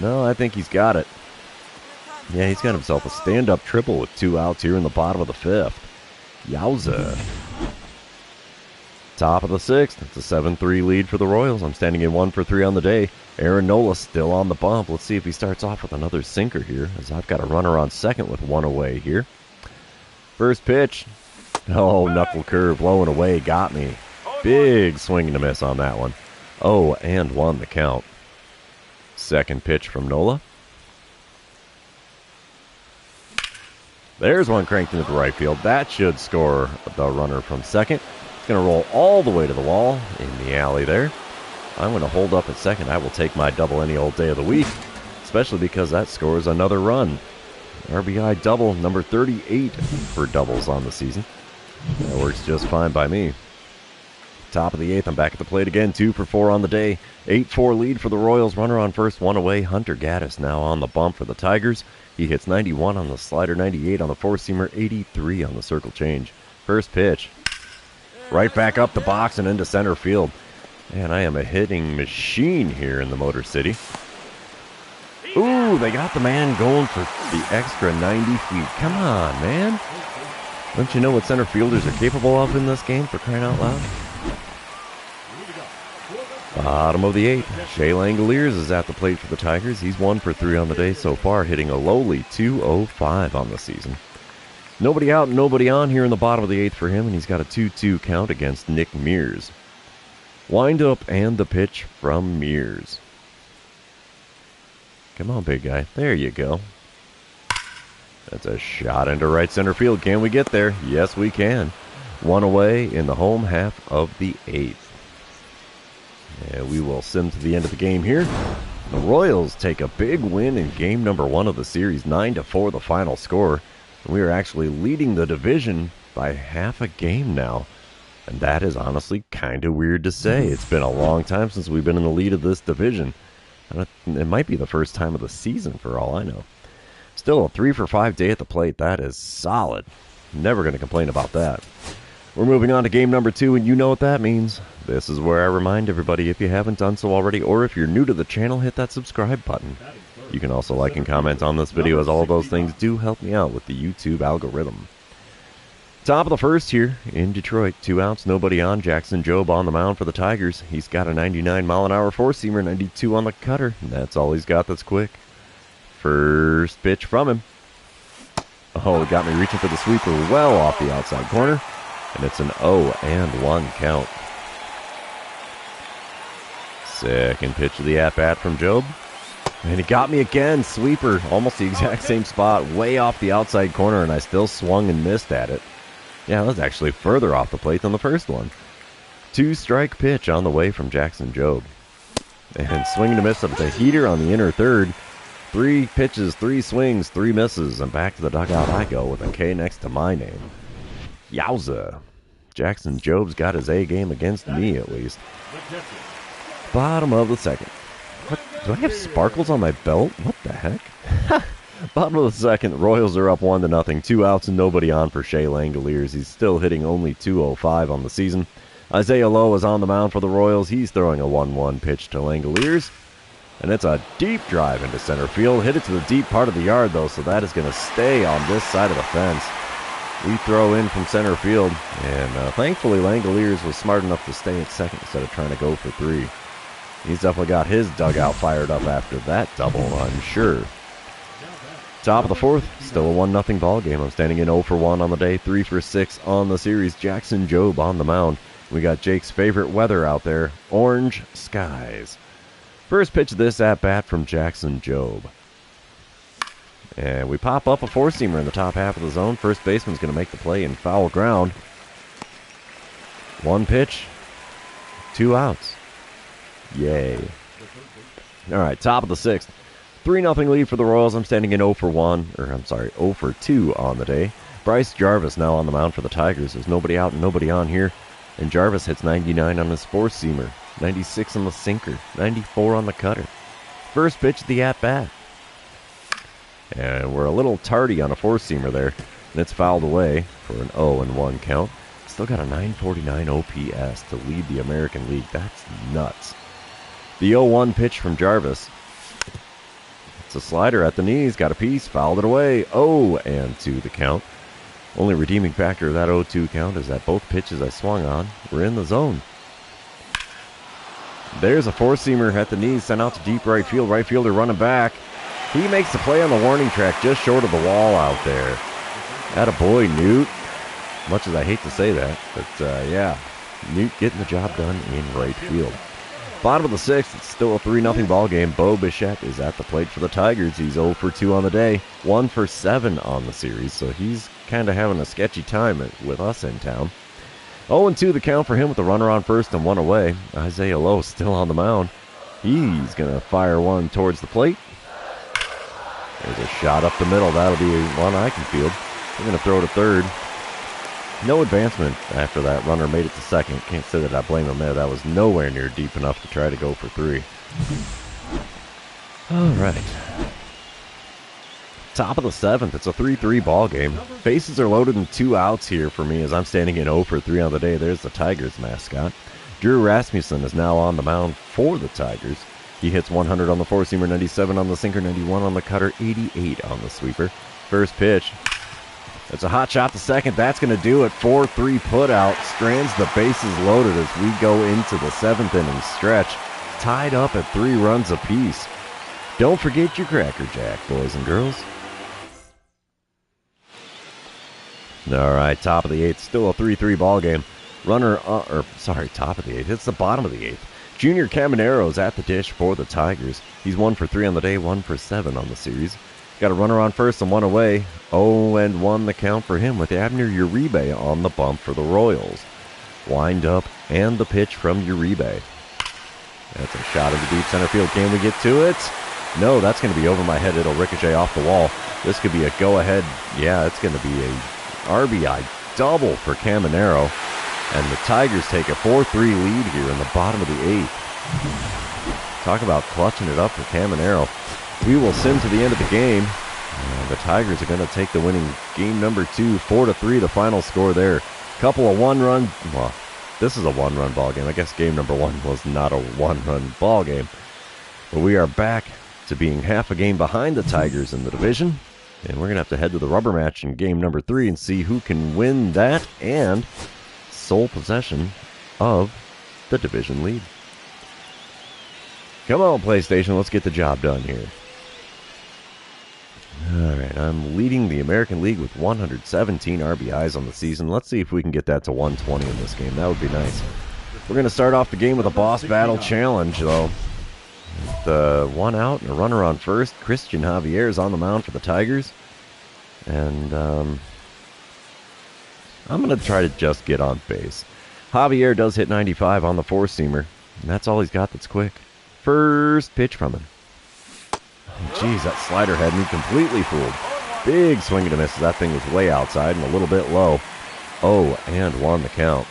No, I think he's got it. Yeah, he's got himself a stand-up triple with 2 outs here in the bottom of the fifth. Yowza. Top of the sixth. It's a 7-3 lead for the Royals. I'm standing in 1 for 3 on the day. Aaron Nola still on the bump. Let's see if he starts off with another sinker here, as I've got a runner on second with 1 away here. First pitch. Oh, knuckle curve, low and away, got me. Big swing and a miss on that one. 0-1 the count. Second pitch from Nola. There's one cranked into the right field. That should score the runner from second. It's going to roll all the way to the wall in the alley there. I'm going to hold up at second. I will take my double any old day of the week, especially because that scores another run. RBI double, number 38 for doubles on the season. That works just fine by me. Top of the eighth, I'm back at the plate again. 2 for 4 on the day. 8-4 lead for the Royals. Runner on first, 1 away. Hunter Gaddis now on the bump for the Tigers. He hits 91 on the slider, 98 on the four-seamer, 83 on the circle change. First pitch. Right back up the box and into center field. Man, I am a hitting machine here in the Motor City. Ooh, they got the man going for the extra 90 feet. Come on, man. Don't you know what center fielders are capable of in this game, for crying out loud? Bottom of the eighth. Shea Langoliers is at the plate for the Tigers. He's 1 for 3 on the day so far, hitting a lowly .205 on the season. Nobody out, nobody on here in the bottom of the eighth for him, and he's got a 2-2 count against Nick Mears. Wind up and the pitch from Mears. Come on, big guy. There you go. That's a shot into right center field. Can we get there? Yes, we can. 1 away in the home half of the eighth. And we will sim to the end of the game here. The Royals take a big win in game number 1 of the series. 9-4 the final score. And we are actually leading the division by half a game now. And that is honestly kind of weird to say. It's been a long time since we've been in the lead of this division. It might be the first time of the season for all I know. Still a 3 for 5 day at the plate. That is solid. Never going to complain about that. We're moving on to game number 2, and you know what that means. This is where I remind everybody, if you haven't done so already, or if you're new to the channel, hit that subscribe button. You can also like and comment on this video, as all of those things do help me out with the YouTube algorithm. Top of the first here in Detroit. 2 outs, nobody on. Jackson Jobe on the mound for the Tigers. He's got a 99-mile-an-hour four-seamer, 92 on the cutter. And that's all he's got that's quick. First pitch from him. Oh, it got me reaching for the sweeper well off the outside corner. And it's an 0-1 count. Second pitch of the at-bat from Jobe. And he got me again. Sweeper, almost the exact same spot, way off the outside corner, and I still swung and missed at it. Yeah, that was actually further off the plate than the first one. 2-strike pitch on the way from Jackson Jobe. And swing and a miss up the heater on the inner third. 3 pitches, 3 swings, 3 misses, and back to the dugout I go with a K next to my name. Yowza. Jackson Jobe's got his A game against me, at least. Bottom of the second. What? Do I have sparkles on my belt? What the heck? Bottom of the second, the Royals are up 1-0. 2 outs and nobody on for Shea Langoliers. He's still hitting only .205 on the season. Isaiah Lowe is on the mound for the Royals. He's throwing a 1-1 pitch to Langoliers. And it's a deep drive into center field. Hit it to the deep part of the yard, though, so that is going to stay on this side of the fence. We throw in from center field, and thankfully Langoliers was smart enough to stay at second instead of trying to go for 3. He's definitely got his dugout fired up after that double, I'm sure. Top of the fourth, still a 1-0 ball game. I'm standing in 0 for 1 on the day, 3 for 6 on the series. Jackson Jobe on the mound. We got Jake's favorite weather out there, orange skies. First pitch of this at-bat from Jackson Jobe. And we pop up a four-seamer in the top half of the zone. First baseman's going to make the play in foul ground. 1 pitch, 2 outs. Yay. All right, top of the sixth. 3-0 lead for the Royals. I'm standing in 0 for 2 on the day. Bryce Jarvis now on the mound for the Tigers. There's nobody out and nobody on here. And Jarvis hits 99 on his four-seamer, 96 on the sinker, 94 on the cutter. First pitch of the at-bat. And we're a little tardy on a four-seamer there. And it's fouled away for an 0-1 count. Still got a 949 OPS to lead the American League. That's nuts. The 0-1 pitch from Jarvis. It's a slider at the knees. Got a piece. Fouled it away. 0-2 the count. Only redeeming factor of that 0-2 count is that both pitches I swung on were in the zone. There's a four-seamer at the knees. Sent out to deep right field. Right fielder running back. He makes the play on the warning track just short of the wall out there. Attaboy, Newt. Much as I hate to say that, but yeah, Newt getting the job done in right field. Bottom of the sixth, it's still a 3-0 ball game. Bo Bichette is at the plate for the Tigers. He's 0 for 2 on the day, 1 for 7 on the series, so he's kind of having a sketchy time with us in town. 0-2 the count for him with a runner on first and 1 away. Isaiah Lowe still on the mound. He's going to fire one towards the plate. There's a shot up the middle. That'll be one I can field. We're going to throw to third. No advancement after that runner made it to second. Can't say that I blame him there. That was nowhere near deep enough to try to go for 3. All right. Top of the seventh. It's a 3-3 ball game. Bases are loaded and 2 outs here for me as I'm standing in 0 for 3 on the day. There's the Tigers mascot. Drew Rasmussen is now on the mound for the Tigers. He hits 100 on the four-seamer, 97 on the sinker, 91 on the cutter, 88 on the sweeper. First pitch. It's a hot shot to second. That's going to do it. 4-3 put out. Strands the bases loaded as we go into the 7th inning stretch. Tied up at 3 runs apiece. Don't forget your Cracker Jack, boys and girls. All right, top of the 8th. Still a 3-3 ball game. Top of the 8th. It's the bottom of the 8th. Junior Camanero's at the dish for the Tigers. He's 1 for 3 on the day, 1 for 7 on the series. Got a runner on first and 1 away. 0-1 the count for him with Abner Uribe on the bump for the Royals. Wind up and the pitch from Uribe. That's a shot into deep center field. Can we get to it? No, that's going to be over my head. It'll ricochet off the wall. This could be a go-ahead. Yeah, it's going to be a RBI double for Caminero. And the Tigers take a 4-3 lead here in the bottom of the 8th. Talk about clutching it up for Caminero. We will send to the end of the game. The Tigers are going to take the winning game number 2, 4-3, the final score there. Couple of one-run, well, this is a one-run ball game. I guess game number one was not a one-run ball game. But we are back to being half a game behind the Tigers in the division. And we're going to have to head to the rubber match in game number 3 and see who can win that and sole possession of the division lead. Come on, PlayStation, let's get the job done here. Alright, I'm leading the American League with 117 RBIs on the season. Let's see if we can get that to 120 in this game. That would be nice. We're going to start off the game with a boss battle challenge, though. With one out and a runner on first, Christian Javier is on the mound for the Tigers. And I'm going to try to just get on base. Javier does hit 95 on the four-seamer, and that's all he's got that's quick. First pitch from him. Jeez, that slider had me completely fooled. Big swing and a miss. That thing was way outside and a little bit low. 0-1 the count.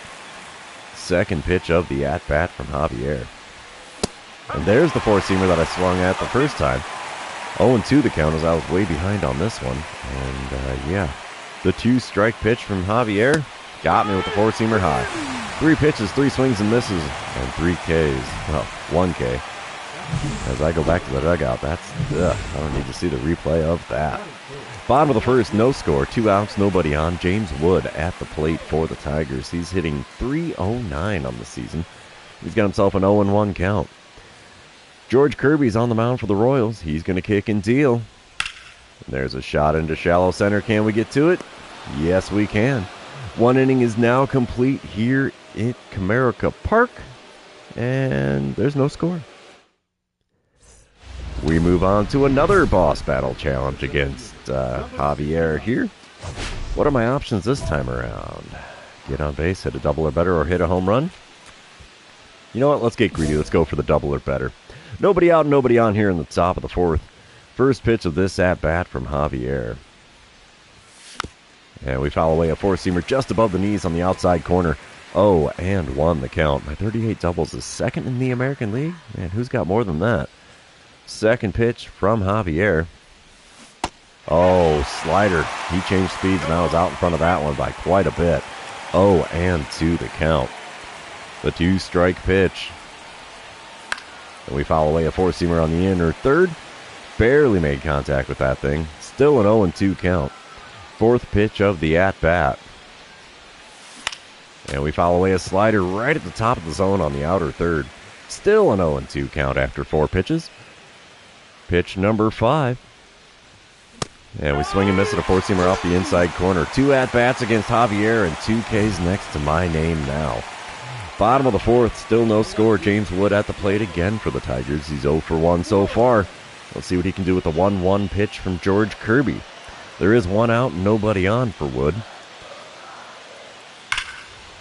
Second pitch of the at-bat from Javier. And there's the four-seamer that I swung at the first time. 0-2 the count as I was way behind on this one. And, yeah, the 2-strike pitch from Javier got me with the four-seamer high. 3 pitches, 3 swings and misses, and 3 Ks. Well, 1 K. As I go back to the dugout, I don't need to see the replay of that. Bottom of the first, no score, 2 outs, nobody on. James Wood at the plate for the Tigers. He's hitting .309 on the season. He's got himself an 0-1 count. George Kirby's on the mound for the Royals. He's going to kick and deal. There's a shot into shallow center. Can we get to it? Yes, we can. 1 inning is now complete here at Comerica Park. And there's no score. We move on to another boss battle challenge against Javier here. What are my options this time around? Get on base, hit a double or better, or hit a home run? You know what? Let's get greedy. Let's go for the double or better. Nobody out, nobody on here in the top of the fourth. First pitch of this at-bat from Javier. And we foul away a four-seamer just above the knees on the outside corner. 0-1 the count. My 38 doubles is second in the American League? Man, who's got more than that? Second pitch from Javier. Oh, slider. He changed speeds and I was out in front of that one by quite a bit. 0-2 the count. The 2-strike pitch. And we foul away a four-seamer on the inner third. Barely made contact with that thing. Still an 0-2 count. Fourth pitch of the at-bat. And we foul away a slider right at the top of the zone on the outer third. Still an 0-2 count after 4 pitches. Pitch number 5. And we swing and miss at a four-seamer off the inside corner. 2 at-bats against Javier and 2 Ks next to my name now. Bottom of the fourth, still no score. James Wood at the plate again for the Tigers. He's 0-for-1 so far. Let's see what he can do with the 1-1 pitch from George Kirby. There is 1 out and nobody on for Wood.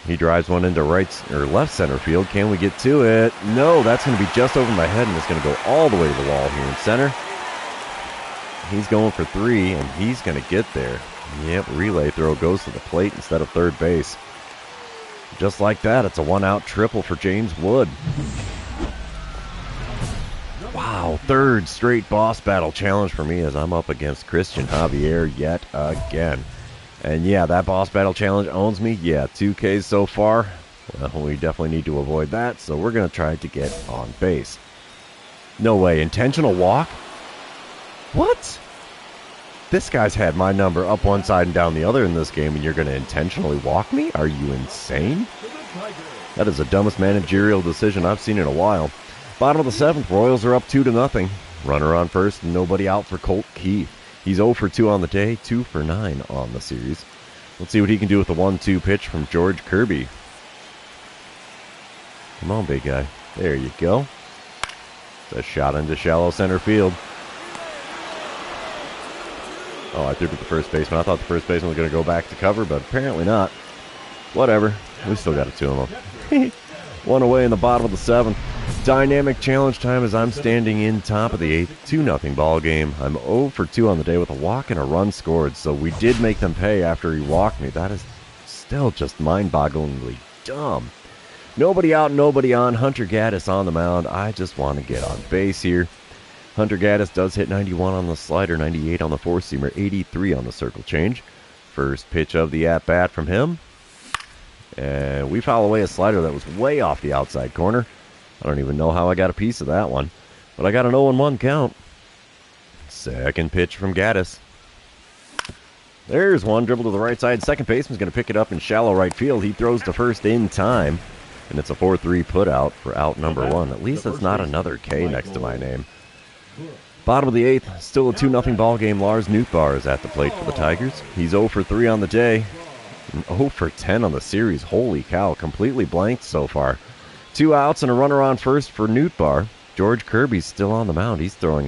He drives one into left center field. Can we get to it? No, that's going to be just over my head and it's going to go all the way to the wall here in center. He's going for 3 and he's going to get there. Yep, relay throw goes to the plate instead of third base. Just like that, it's a 1-out triple for James Wood. Wow, 3rd straight boss battle challenge for me as I'm up against Christian Javier yet again. And yeah, that boss battle challenge owns me. Yeah, 2 Ks so far. Well, we definitely need to avoid that, so we're going to try to get on base. No way, intentional walk? What? This guy's had my number up one side and down the other in this game, and you're going to intentionally walk me? Are you insane? That is the dumbest managerial decision I've seen in a while. Bottom of the 7th, Royals are up 2-0. Runner on first, and nobody out for Colt Keith. He's 0-for-2 on the day, 2-for-9 on the series. Let's see what he can do with the 1-2 pitch from George Kirby. Come on, big guy. There you go. It's a shot into shallow center field. Oh, I threw to the first baseman. I thought the first baseman was going to go back to cover, but apparently not. Whatever. We still got a 2-0. 1 away in the bottom of the 7th. Dynamic challenge time as I'm standing in top of the 8th. 2-0 ball game. I'm 0-for-2 on the day with a walk and a run scored, so we did make them pay after he walked me. That is still just mind-bogglingly dumb. Nobody out, nobody on. Hunter Gaddis on the mound. I just want to get on base here. Hunter Gaddis does hit 91 on the slider, 98 on the four-seamer, 83 on the circle change. First pitch of the at-bat from him. And we foul away a slider that was way off the outside corner. I don't even know how I got a piece of that one. But I got an 0-1 count. Second pitch from Gaddis. There's one, dribble to the right side. Second baseman's going to pick it up in shallow right field. He throws to first in time. And it's a 4-3 put out for out number 1. At least it's not another K next to my name. Bottom of the 8th, still a 2-0 ball game. Lars Nootbaar is at the plate for the Tigers. He's 0 for 3 on the day. And 0 for 10 on the series. Holy cow, completely blanked so far. 2 outs and a runner on first for Nootbaar. George Kirby's still on the mound. He's throwing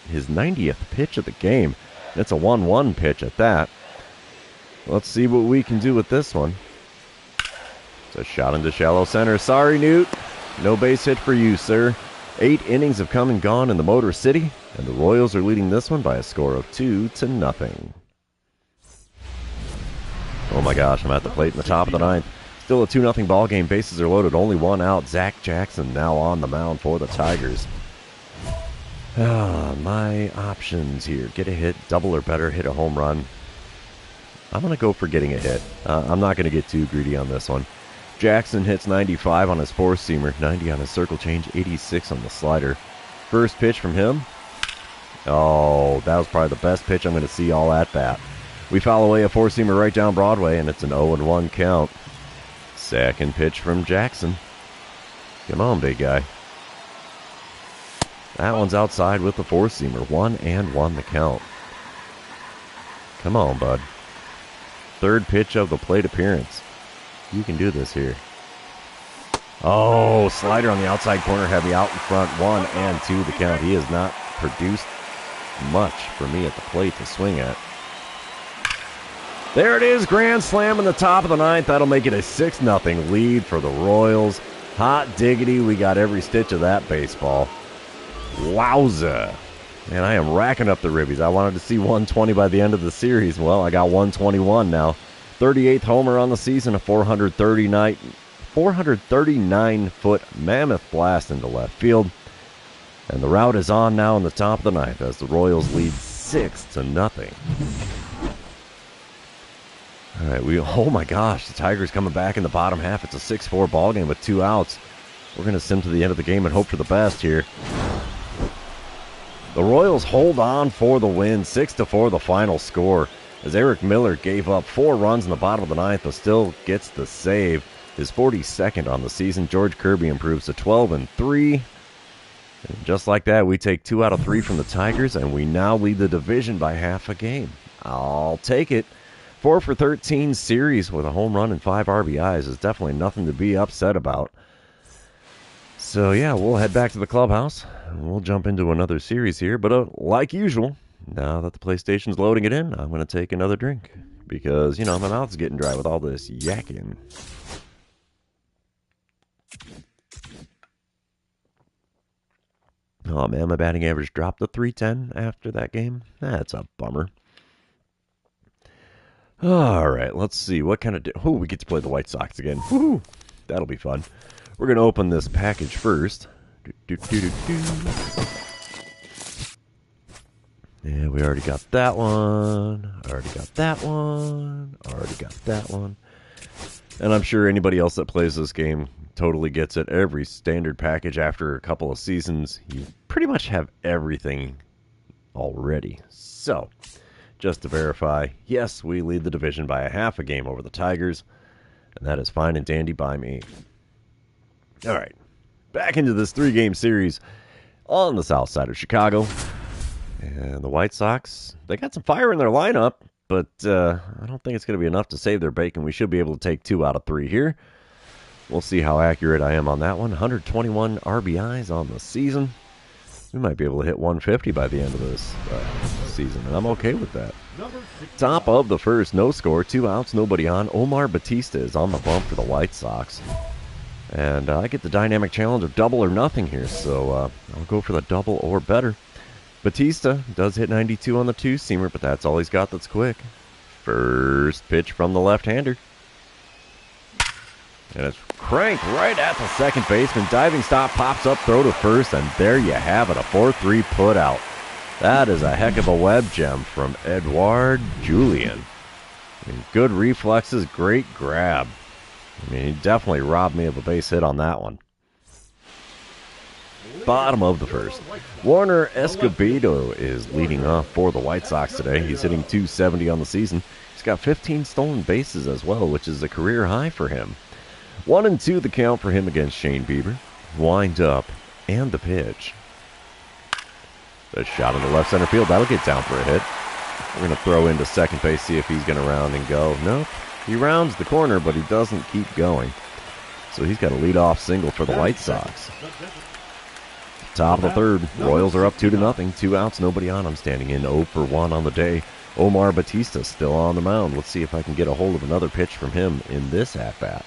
his 90th pitch of the game. It's a 1-1 pitch at that. Let's see what we can do with this one. It's a shot into shallow center. Sorry, Newt. No base hit for you, sir. 8 innings have come and gone in the Motor City, and the Royals are leading this one by a score of 2-0. Oh my gosh, I'm at the plate in the top of the 9th. Still a 2-0 ball game. Bases are loaded. Only 1 out. Zach Jackson now on the mound for the Tigers. My options here. Get a hit, double or better, hit a home run. I'm going to go for getting a hit. I'm not going to get too greedy on this one. Jackson hits 95 on his four-seamer, 90 on his circle change, 86 on the slider. First pitch from him. Oh, that was probably the best pitch I'm going to see all at bat. We foul away a four-seamer right down Broadway, and it's an 0-1 count. Second pitch from Jackson. Come on, big guy. That one's outside with the four-seamer. 1-1 the count. Come on, bud. Third pitch of the plate appearance. You can do this here. Oh, slider on the outside corner, heavy out in front. 1-2 the count. He has not produced much for me at the plate to swing at. There it is, grand slam in the top of the 9th. That'll make it a 6-0 lead for the Royals. Hot diggity, we got every stitch of that baseball. Wowza. Man, I am racking up the ribbies. I wanted to see 120 by the end of the series. Well, I got 121 now. 38th homer on the season, a 439-foot mammoth blast into left field. And the rout is on now in the top of the 9th as the Royals lead 6-0. All right, oh my gosh, the Tigers coming back in the bottom half. It's a 6-4 ball game with 2 outs. We're going to sim to the end of the game and hope for the best here. The Royals hold on for the win, 6-4 the final score, as Eric Miller gave up 4 runs in the bottom of the 9th, but still gets the save. His 42nd on the season. George Kirby improves to 12-3. And just like that, we take 2 out of 3 from the Tigers, and we now lead the division by half a game. I'll take it. 4 for 13 series with a home run and 5 RBIs is definitely nothing to be upset about. So yeah, we'll head back to the clubhouse. We'll jump into another series here, but like usual, now that the PlayStation's loading it in, I'm going to take another drink. Because, you know, my mouth's getting dry with all this yakking. Oh man, my batting average dropped to .310 after that game. That's a bummer. All right, let's see. What kind of... Oh, we get to play the White Sox again. Woo-hoo. That'll be fun. We're going to open this package first. Yeah, we already got that one. Already got that one. Already got that one. And I'm sure anybody else that plays this game totally gets it. Every standard package after a couple of seasons, you pretty much have everything already. So, just to verify, yes, we lead the division by a half a game over the Tigers. And that is fine and dandy by me. All right, back into this 3-game series on the south side of Chicago. And the White Sox, they got some fire in their lineup, but I don't think it's going to be enough to save their bacon. We should be able to take 2 out of 3 here. We'll see how accurate I am on that one. 121 RBIs on the season. We might be able to hit 150 by the end of this season, and I'm okay with that. Top of the first, no score, 2 outs, nobody on. Omar Batista is on the bump for the White Sox. And I get the dynamic challenge of double or nothing here, so I'll go for the double or better. Batista does hit 92 on the two-seamer, but that's all he's got that's quick. First pitch from the left-hander. And it's cranked right at the second baseman. Diving stop, pops up, throw to first, and there you have it, a 4-3 put-out. That is a heck of a web gem from Edouard Julien. And good reflexes, great grab. I mean, he definitely robbed me of a base hit on that one. Bottom of the first. Warner Escobedo is leading off for the White Sox today. He's hitting .270 on the season. He's got 15 stolen bases as well, which is a career high for him. 1-2 the count for him against Shane Bieber. Wind up and the pitch. The shot in the left center field. That'll get down for a hit. We're going to throw into second base, see if he's going to round and go. Nope. He rounds the corner, but he doesn't keep going. So he's got a leadoff single for the White Sox. Top of the third. Royals are up 2-0. 2 outs, nobody on. I'm standing in 0 for 1 on the day. Omar Batista still on the mound. Let's see if I can get a hold of another pitch from him in this at-bat.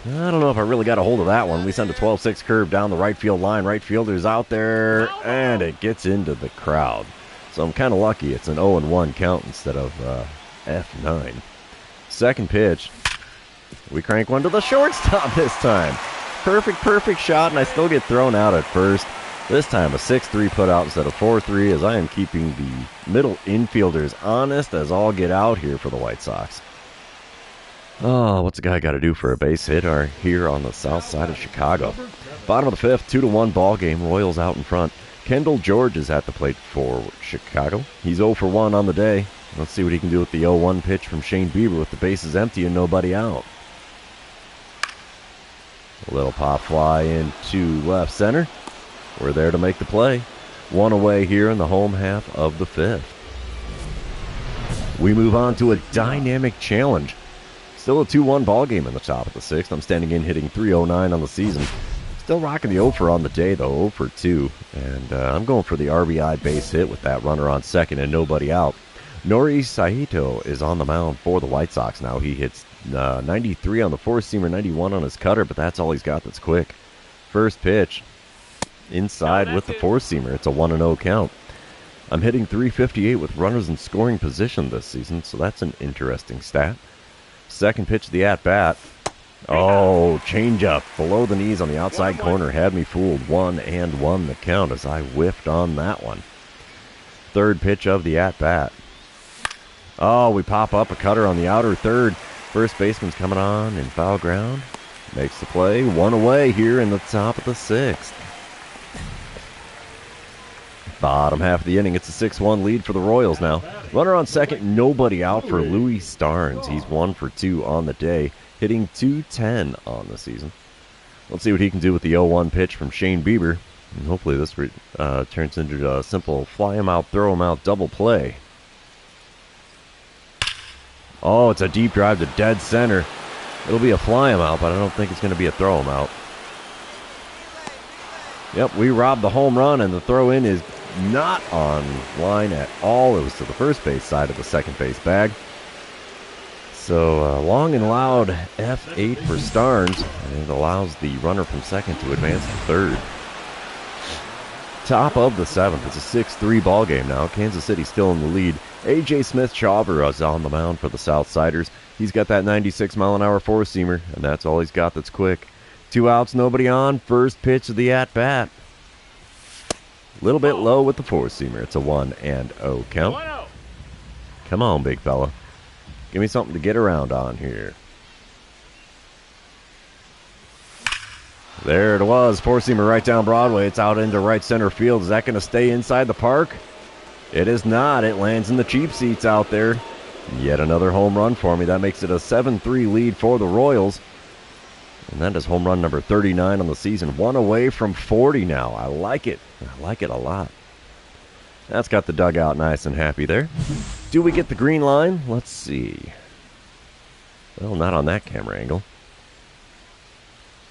I don't know if I really got a hold of that one. We send a 12-6 curve down the right field line. Right fielder's out there, and it gets into the crowd. So I'm kind of lucky. It's an 0-1 count instead of F9. Second pitch. We crank one to the shortstop this time. Perfect shot, and I still get thrown out at first. This time a 6-3 put out instead of 4-3, as I am keeping the middle infielders honest as all get out here for the White Sox. Oh, what's a guy got to do for a base hit here on the south side of Chicago? Bottom of the fifth, 2-1 ball game. Royals out in front. Kendall George is at the plate for Chicago. He's 0 for 1 on the day. Let's see what he can do with the 0-1 pitch from Shane Bieber with the bases empty and nobody out. A little pop fly into left center. We're there to make the play. One away here in the home half of the fifth. We move on to a dynamic challenge. Still a 2-1 ball game in the top of the sixth. I'm standing in hitting .309 on the season. Still rocking the 0 for on the day, though, 0 for 2. And I'm going for the RBI base hit with that runner on second and nobody out. Nori Saito is on the mound for the White Sox now. He hits 93 on the four-seamer, 91 on his cutter, but that's all he's got that's quick. First pitch, inside with the four-seamer. It's a 1-0 count. I'm hitting .358 with runners in scoring position this season, so that's an interesting stat. Second pitch of the at-bat. Oh, changeup below the knees on the outside corner. Had me fooled. 1-1 the count as I whiffed on that one. Third pitch of the at-bat. Oh, we pop up a cutter on the outer third. First baseman's coming on in foul ground. Makes the play. One away here in the top of the sixth. Bottom half of the inning, it's a 6-1 lead for the Royals now. Runner on second, nobody out for Louis Starnes. He's 1 for 2 on the day, hitting .210 on the season. Let's see what he can do with the 0-1 pitch from Shane Bieber. And hopefully this turns into a simple fly him out, throw him out double play. Oh, it's a deep drive to dead center. It'll be a fly him out, but I don't think it's going to be a throw him out. Yep, we robbed the home run, and the throw-in is not on line at all. It was to the first base side of the second base bag. So long and loud F8 for Starnes, and it allows the runner from second to advance to third. Top of the seventh. It's a 6-3 ball game now. Kansas City still in the lead. A.J. Smith-Chauver is on the mound for the Southsiders. He's got that 96-mile-an-hour four-seamer, and that's all he's got that's quick. 2 outs, nobody on. First pitch of the at-bat. A little bit low with the four-seamer. It's a 1-0 count. Come on, big fella. Give me something to get around on here. There it was. Four-seamer right down Broadway. It's out into right center field. Is that going to stay inside the park? It is not. It lands in the cheap seats out there. Yet another home run for me. That makes it a 7-3 lead for the Royals. And that is home run number 39 on the season. 1 away from 40 now. I like it. I like it a lot. That's got the dugout nice and happy there. Do we get the green line? Let's see. Well, not on that camera angle.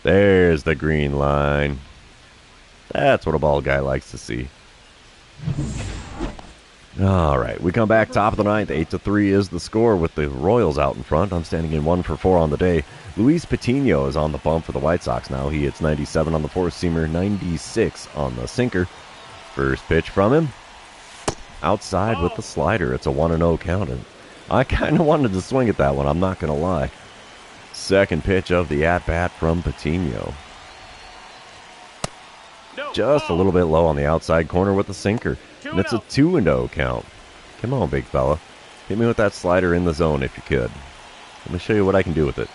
There's the green line. That's what a ball guy likes to see. All right, we come back top of the ninth. 8-3 is the score with the Royals out in front. I'm standing in 1 for 4 on the day. Luis Patino is on the bump for the White Sox now. He hits 97 on the four-seamer, 96 on the sinker. First pitch from him. Outside with the slider. It's a 1-0 count. And I kind of wanted to swing at that one, I'm not going to lie. Second pitch of the at-bat from Patino. Just a little bit low on the outside corner with the sinker. And it's a 2-0 count. Come on, big fella. Hit me with that slider in the zone if you could. Let me show you what I can do with it.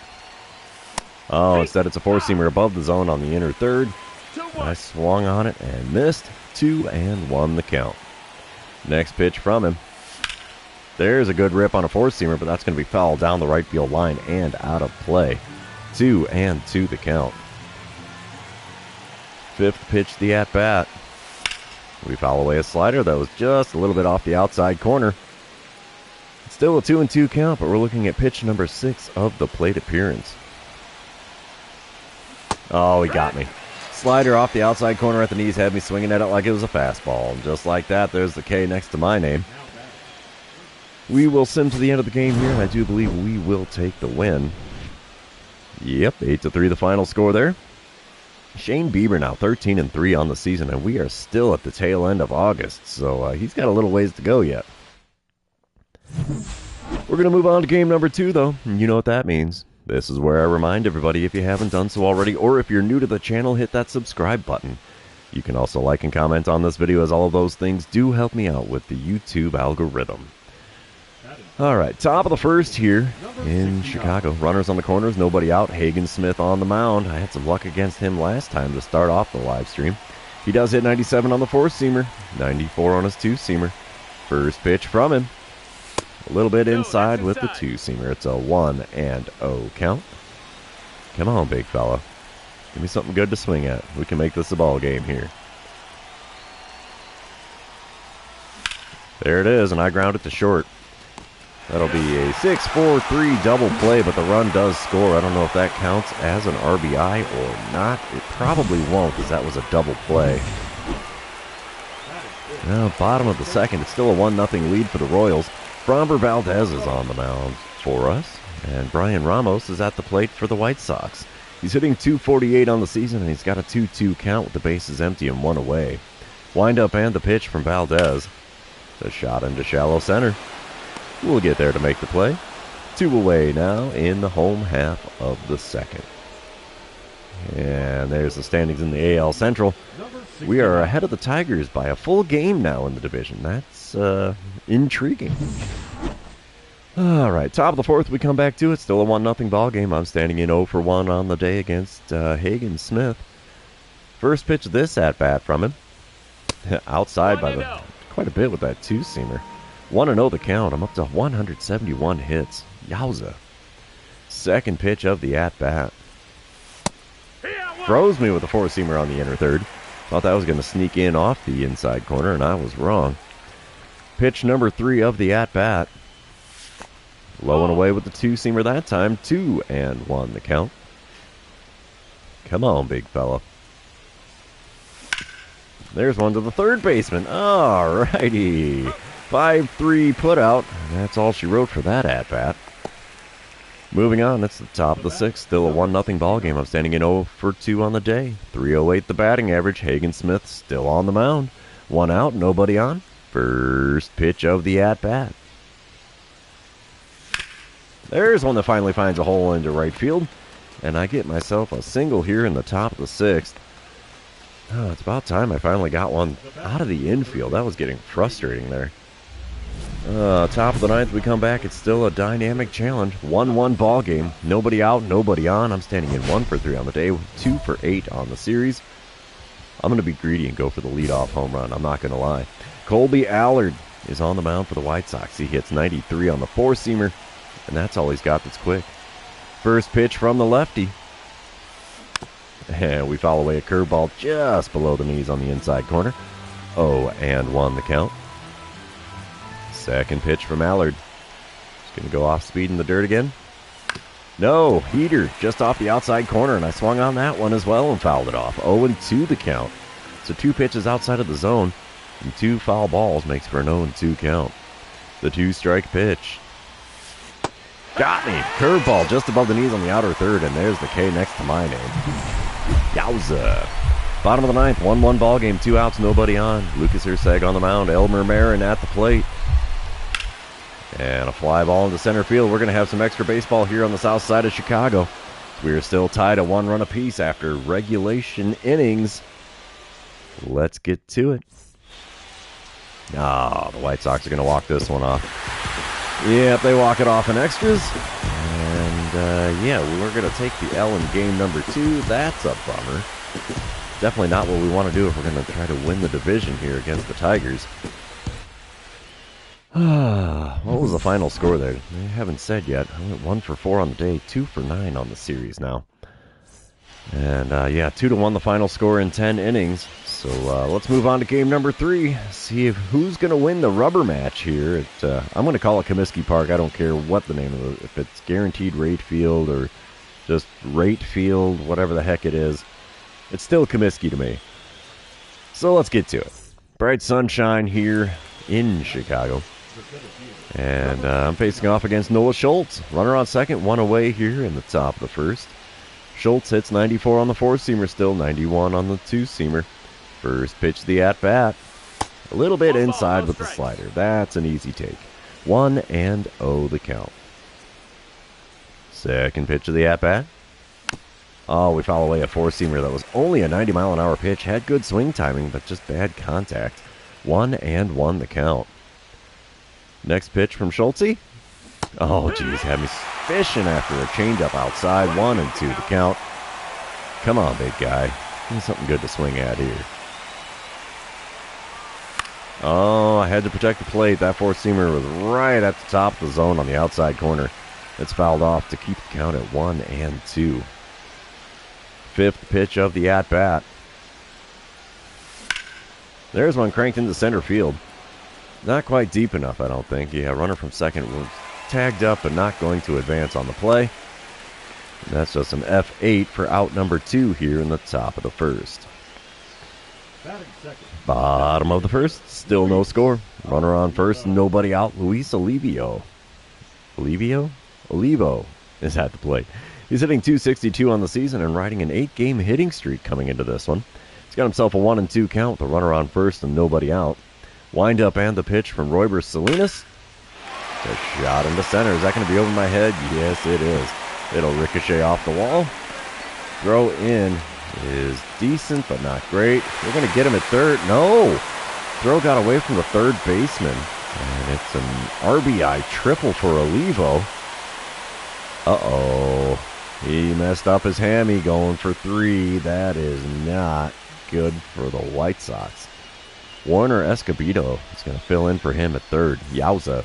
Oh, instead it's a four-seamer above the zone on the inner third. I swung on it and missed. 2-1 the count. Next pitch from him. There's a good rip on a four-seamer, but that's going to be fouled down the right field line and out of play. 2-2 the count. Fifth pitch, the at-bat. We foul away a slider that was just a little bit off the outside corner. It's still a 2-2 count, but we're looking at pitch number 6 of the plate appearance. Oh, he got me. Slider off the outside corner at the knees had me swinging at it like it was a fastball. And just like that, there's the K next to my name. We will sim to the end of the game here, and I do believe we will take the win. Yep, 8-3 the final score there. Shane Bieber now 13-3 on the season, and we are still at the tail end of August, so he's got a little ways to go yet. We're going to move on to game number 2, though, and you know what that means. This is where I remind everybody, if you haven't done so already, or if you're new to the channel, hit that subscribe button. You can also like and comment on this video, as all of those things do help me out with the YouTube algorithm. Alright, top of the first here in Chicago. Runners on the corners, nobody out. Hagen Smith on the mound. I had some luck against him last time to start off the live stream. He does hit 97 on the four-seamer, 94 on his two-seamer. First pitch from him. A little bit inside with the two-seamer. It's a 1-0 count. Come on, big fella. Give me something good to swing at. We can make this a ball game here. There it is, and I ground it to short. That'll be a 6-4-3 double play, but the run does score. I don't know if that counts as an RBI or not. It probably won't, because that was a double play. Now, bottom of the second, it's still a 1-0 lead for the Royals. Framber Valdez is on the mound for us, and Brian Ramos is at the plate for the White Sox. He's hitting .248 on the season, and he's got a 2-2 count with the bases empty and 1 away. Wind up and the pitch from Valdez. The shot into shallow center. We'll get there to make the play. 2 away now in the home half of the second. And there's the standings in the AL Central. We are ahead of the Tigers by a full game now in the division. That's intriguing. All right, top of the fourth, we come back to it. Still a 1-0 ball game. I'm standing in 0-for-1 on the day against Hagen Smith. First pitch of this at-bat from him. Outside by quite a bit with that two-seamer. 1-0 the count. I'm up to 171 hits. Yowza. Second pitch of the at-bat. Froze me with a four-seamer on the inner third. Thought that was going to sneak in off the inside corner, and I was wrong. Pitch number 3 of the at-bat. Low and away with the two-seamer that time. 2-1 the count. Come on, big fella. There's one to the third baseman. All righty. 5-3 put out. That's all she wrote for that at-bat. Moving on, it's the top of the sixth. Still a 1-0 ball game. I'm standing in 0-for-2 on the day. 308 the batting average. Hagen Smith still on the mound. 1 out, nobody on. First pitch of the at-bat. There's one that finally finds a hole into right field. And I get myself a single here in the top of the sixth. Oh, it's about time I finally got one out of the infield. That was getting frustrating there. Top of the ninth, we come back. It's still a dynamic challenge. 1-1 ball game. Nobody out, nobody on. I'm standing in 1-for-3 on the day with 2-for-8 on the series. I'm going to be greedy and go for the leadoff home run. I'm not going to lie. Colby Allard is on the mound for the White Sox. He hits 93 on the four-seamer, and that's all he's got that's quick. First pitch from the lefty. And we foul away a curveball just below the knees on the inside corner. 0-1 the count. Second pitch from Allard. He's going to go off speed in the dirt again. No, heater just off the outside corner, and I swung on that one as well and fouled it off. 0-2 the count. So 2 pitches outside of the zone, and 2 foul balls makes for an 0-2 count. The 2-strike pitch. Got me. Curveball just above the knees on the outer third, and there's the K next to my name. Yowza. Bottom of the ninth, 1-1 ball game, 2 outs, nobody on. Lucas Urseg on the mound, Elmer Marin at the plate. And a fly ball into center field. We're going to have some extra baseball here on the south side of Chicago. We are still tied at 1 run apiece after regulation innings. Let's get to it. The White Sox are going to walk this one off. Yep, they walk it off in extras. And, yeah, we're going to take the L in game number 2. That's a bummer. Definitely not what we want to do if we're going to try to win the division here against the Tigers. What was the final score there? I haven't said yet. I went 1 for 4 on the day, 2 for 9 on the series now. And, yeah, 2-1 the final score in 10 innings. So let's move on to game number 3. See who's going to win the rubber match here. I'm going to call it Comiskey Park. I don't care what the name of it. If it's Guaranteed Rate Field or just Rate Field, whatever the heck it is. It's still Comiskey to me. So let's get to it. Bright sunshine here in Chicago. And I'm facing off against Noah Schultz. Runner on second, 1 away here in the top of the first. Schultz hits 94 on the 4-seamer still, 91 on the 2-seamer. First pitch the at-bat. A little bit inside with the slider. That's an easy take. 1-0 the count. Second pitch of the at-bat. Oh, we foul away a 4-seamer that was only a 90-mile-an-hour pitch. Had good swing timing, but just bad contact. 1-1 the count. Next pitch from Schultz. Oh, geez, had me fishing after a changeup outside. 1-2 the count. Come on, big guy. Need something good to swing at here. Oh, I had to protect the plate. That 4-seamer was right at the top of the zone on the outside corner. It's fouled off to keep the count at 1-2. Fifth pitch of the at-bat. There's one cranked into center field. Not quite deep enough, I don't think. Yeah, runner from second was tagged up but not going to advance on the play. And that's just an F8 for out number 2 here in the top of the first. Bottom of the first, still no score. Runner on first, nobody out. Luis Olivo is at the plate. He's hitting .262 on the season and riding an 8-game hitting streak coming into this one. He's got himself a 1-2 count with a runner on first and nobody out. Wind up and the pitch from Royber Salinas. It's a shot into center. Is that going to be over my head? Yes, it is. It'll ricochet off the wall. Throw in is decent, but not great. We're going to get him at third. No! Throw got away from the third baseman. And it's an RBI triple for Olivo. Uh-oh. He messed up his hammy going for 3. That is not good for the White Sox. Warner Escobedo is going to fill in for him at third. Yowza.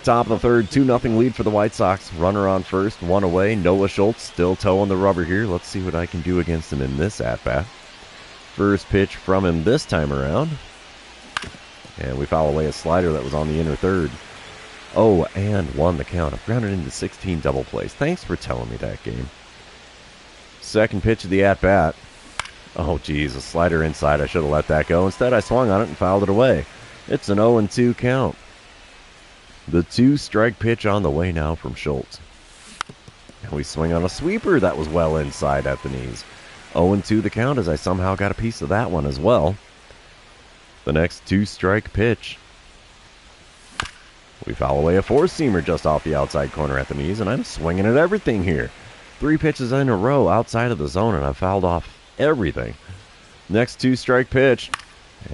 Top of the third, 2-0 lead for the White Sox. Runner on first, 1 away. Noah Schultz still towing the rubber here. Let's see what I can do against him in this at-bat. First pitch from him this time around. And we foul away a slider that was on the inner third. 0-1 the count. I've grounded into 16 double plays. Thanks for telling me that game. Second pitch of the at-bat. Oh, geez, a slider inside. I should have let that go. Instead, I swung on it and fouled it away. It's an 0-2 count. The 2-strike pitch on the way now from Schultz. And we swing on a sweeper that was well inside at the knees. 0-2 the count as I somehow got a piece of that one as well. The next 2-strike pitch. We foul away a 4-seamer just off the outside corner at the knees, and I'm swinging at everything here. 3 pitches in a row outside of the zone, and I fouled off everything. Next 2-strike pitch,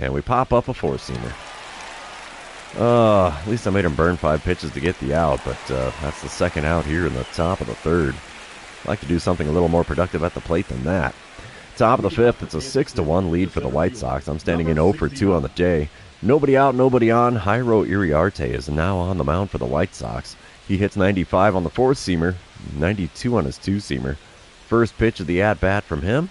and we pop up a 4-seamer. At least I made him burn 5 pitches to get the out, but that's the second out here in the top of the third. I'd like to do something a little more productive at the plate than that. Top of the fifth, it's a 6-1 lead for the White Sox. I'm standing in 0 for 2 on the day. Nobody out, nobody on. Jairo Iriarte is now on the mound for the White Sox. He hits 95 on the 4-seamer, 92 on his 2-seamer. First pitch of the at-bat from him.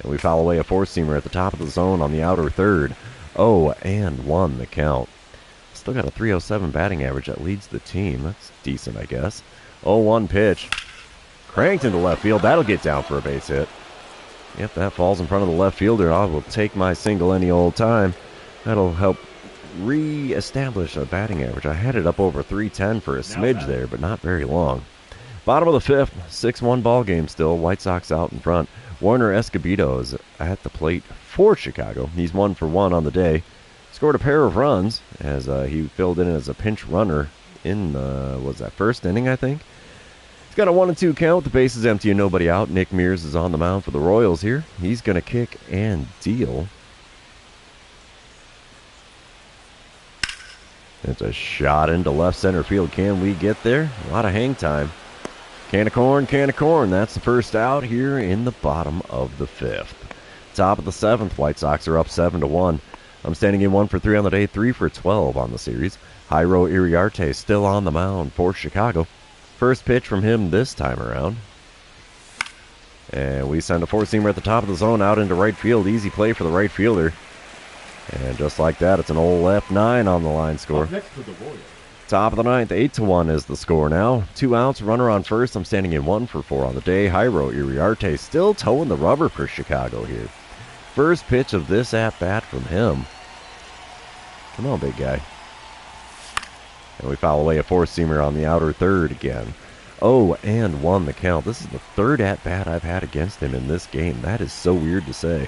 And we foul away a 4-seamer at the top of the zone on the outer third. 0-1 the count. Still got a .307 batting average that leads the team. That's decent, I guess. 0-1 pitch. Cranked into left field. That'll get down for a base hit. If that falls in front of the left fielder, I will take my single any old time. That'll help re-establish a batting average. I had it up over 310 for a smidge there, but not very long. Bottom of the fifth, 6-1 ball game still. White Sox out in front. Warner Escobedo is at the plate for Chicago. He's 1 for 1 on the day. Scored a pair of runs as he filled in as a pinch runner in the, first inning, I think. He's got a 1-2 count. The base is empty and nobody out. Nick Mears is on the mound for the Royals here. He's going to kick and deal. It's a shot into left center field. Can we get there? A lot of hang time. Can of corn, can of corn. That's the first out here in the bottom of the 5th. Top of the 7th, White Sox are up 7-1. I'm standing in 1 for 3 on the day, 3 for 12 on the series. Jairo Iriarte still on the mound for Chicago. First pitch from him this time around. And we send a 4-seamer at the top of the zone out into right field. Easy play for the right fielder. And just like that, it's an old F9 on the line score. Top of the 9th, 8-1 is the score now. 2 outs, runner on first. I'm standing in 1 for 4 on the day. Jairo Iriarte still towing the rubber for Chicago here. First pitch of this at-bat from him. Come on, big guy. And we foul away a 4-seamer on the outer third again. 0-1 the count. This is the 3rd at-bat I've had against him in this game. That is so weird to say.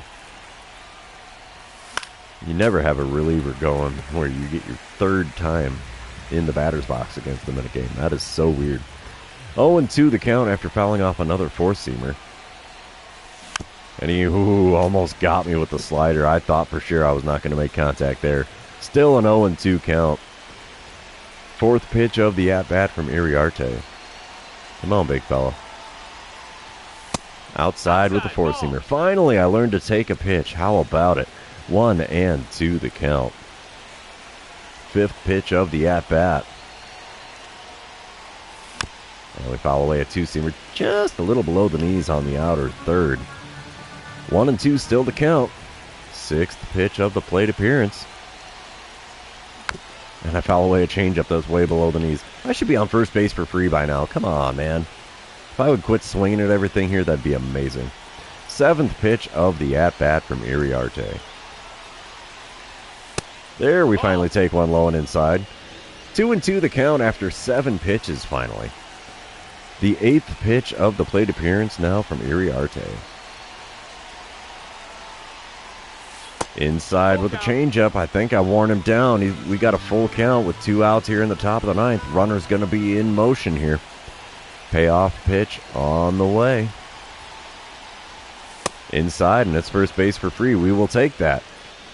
You never have a reliever going where you get your 3rd time in the batter's box against them in a game. That is so weird. 0-2 the count after fouling off another 4-seamer. And he almost got me with the slider. I thought for sure I was not going to make contact there. Still an 0-2 count. 4th pitch of the at-bat from Iriarte. Come on, big fella. Outside with the 4-seamer. Finally, I learned to take a pitch. How about it? 1-2 the count. 5th pitch of the at-bat. And we foul away a 2-seamer just a little below the knees on the outer third. 1-2 still to count. 6th pitch of the plate appearance. And I foul away a changeup that's way below the knees. I should be on first base for free by now. Come on, man. If I would quit swinging at everything here, that'd be amazing. 7th pitch of the at-bat from Iriarte. There, we finally take one low and inside. 2-2 the count after 7 pitches finally. The 8th pitch of the plate appearance now from Iriarte. Inside with the changeup. I think I worn him down. We got a full count with 2 outs here in the top of the 9th. Runner's going to be in motion here. Payoff pitch on the way. Inside, and it's first base for free. We will take that.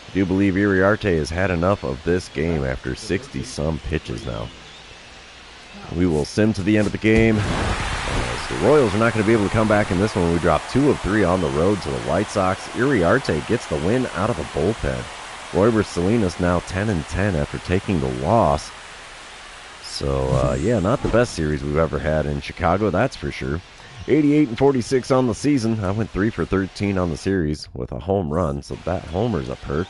I do believe Iriarte has had enough of this game after 60-some pitches now. We will sim to the end of the game. The Royals are not going to be able to come back in this one. We drop 2 of 3 on the road to the White Sox. Iriarte gets the win out of the bullpen. Royber Salinas now 10-10 after taking the loss. So, yeah, not the best series we've ever had in Chicago, that's for sure. 88-46 on the season. I went 3 for 13 on the series with a home run, so that homer's a perk.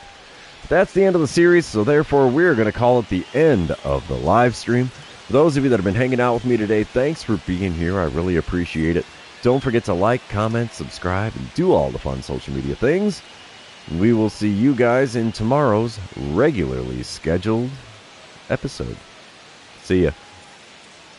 But that's the end of the series, so therefore we're going to call it the end of the live stream. For those of you that have been hanging out with me today, thanks for being here. I really appreciate it. Don't forget to like, comment, subscribe, and do all the fun social media things. We will see you guys in tomorrow's regularly scheduled episode. See ya.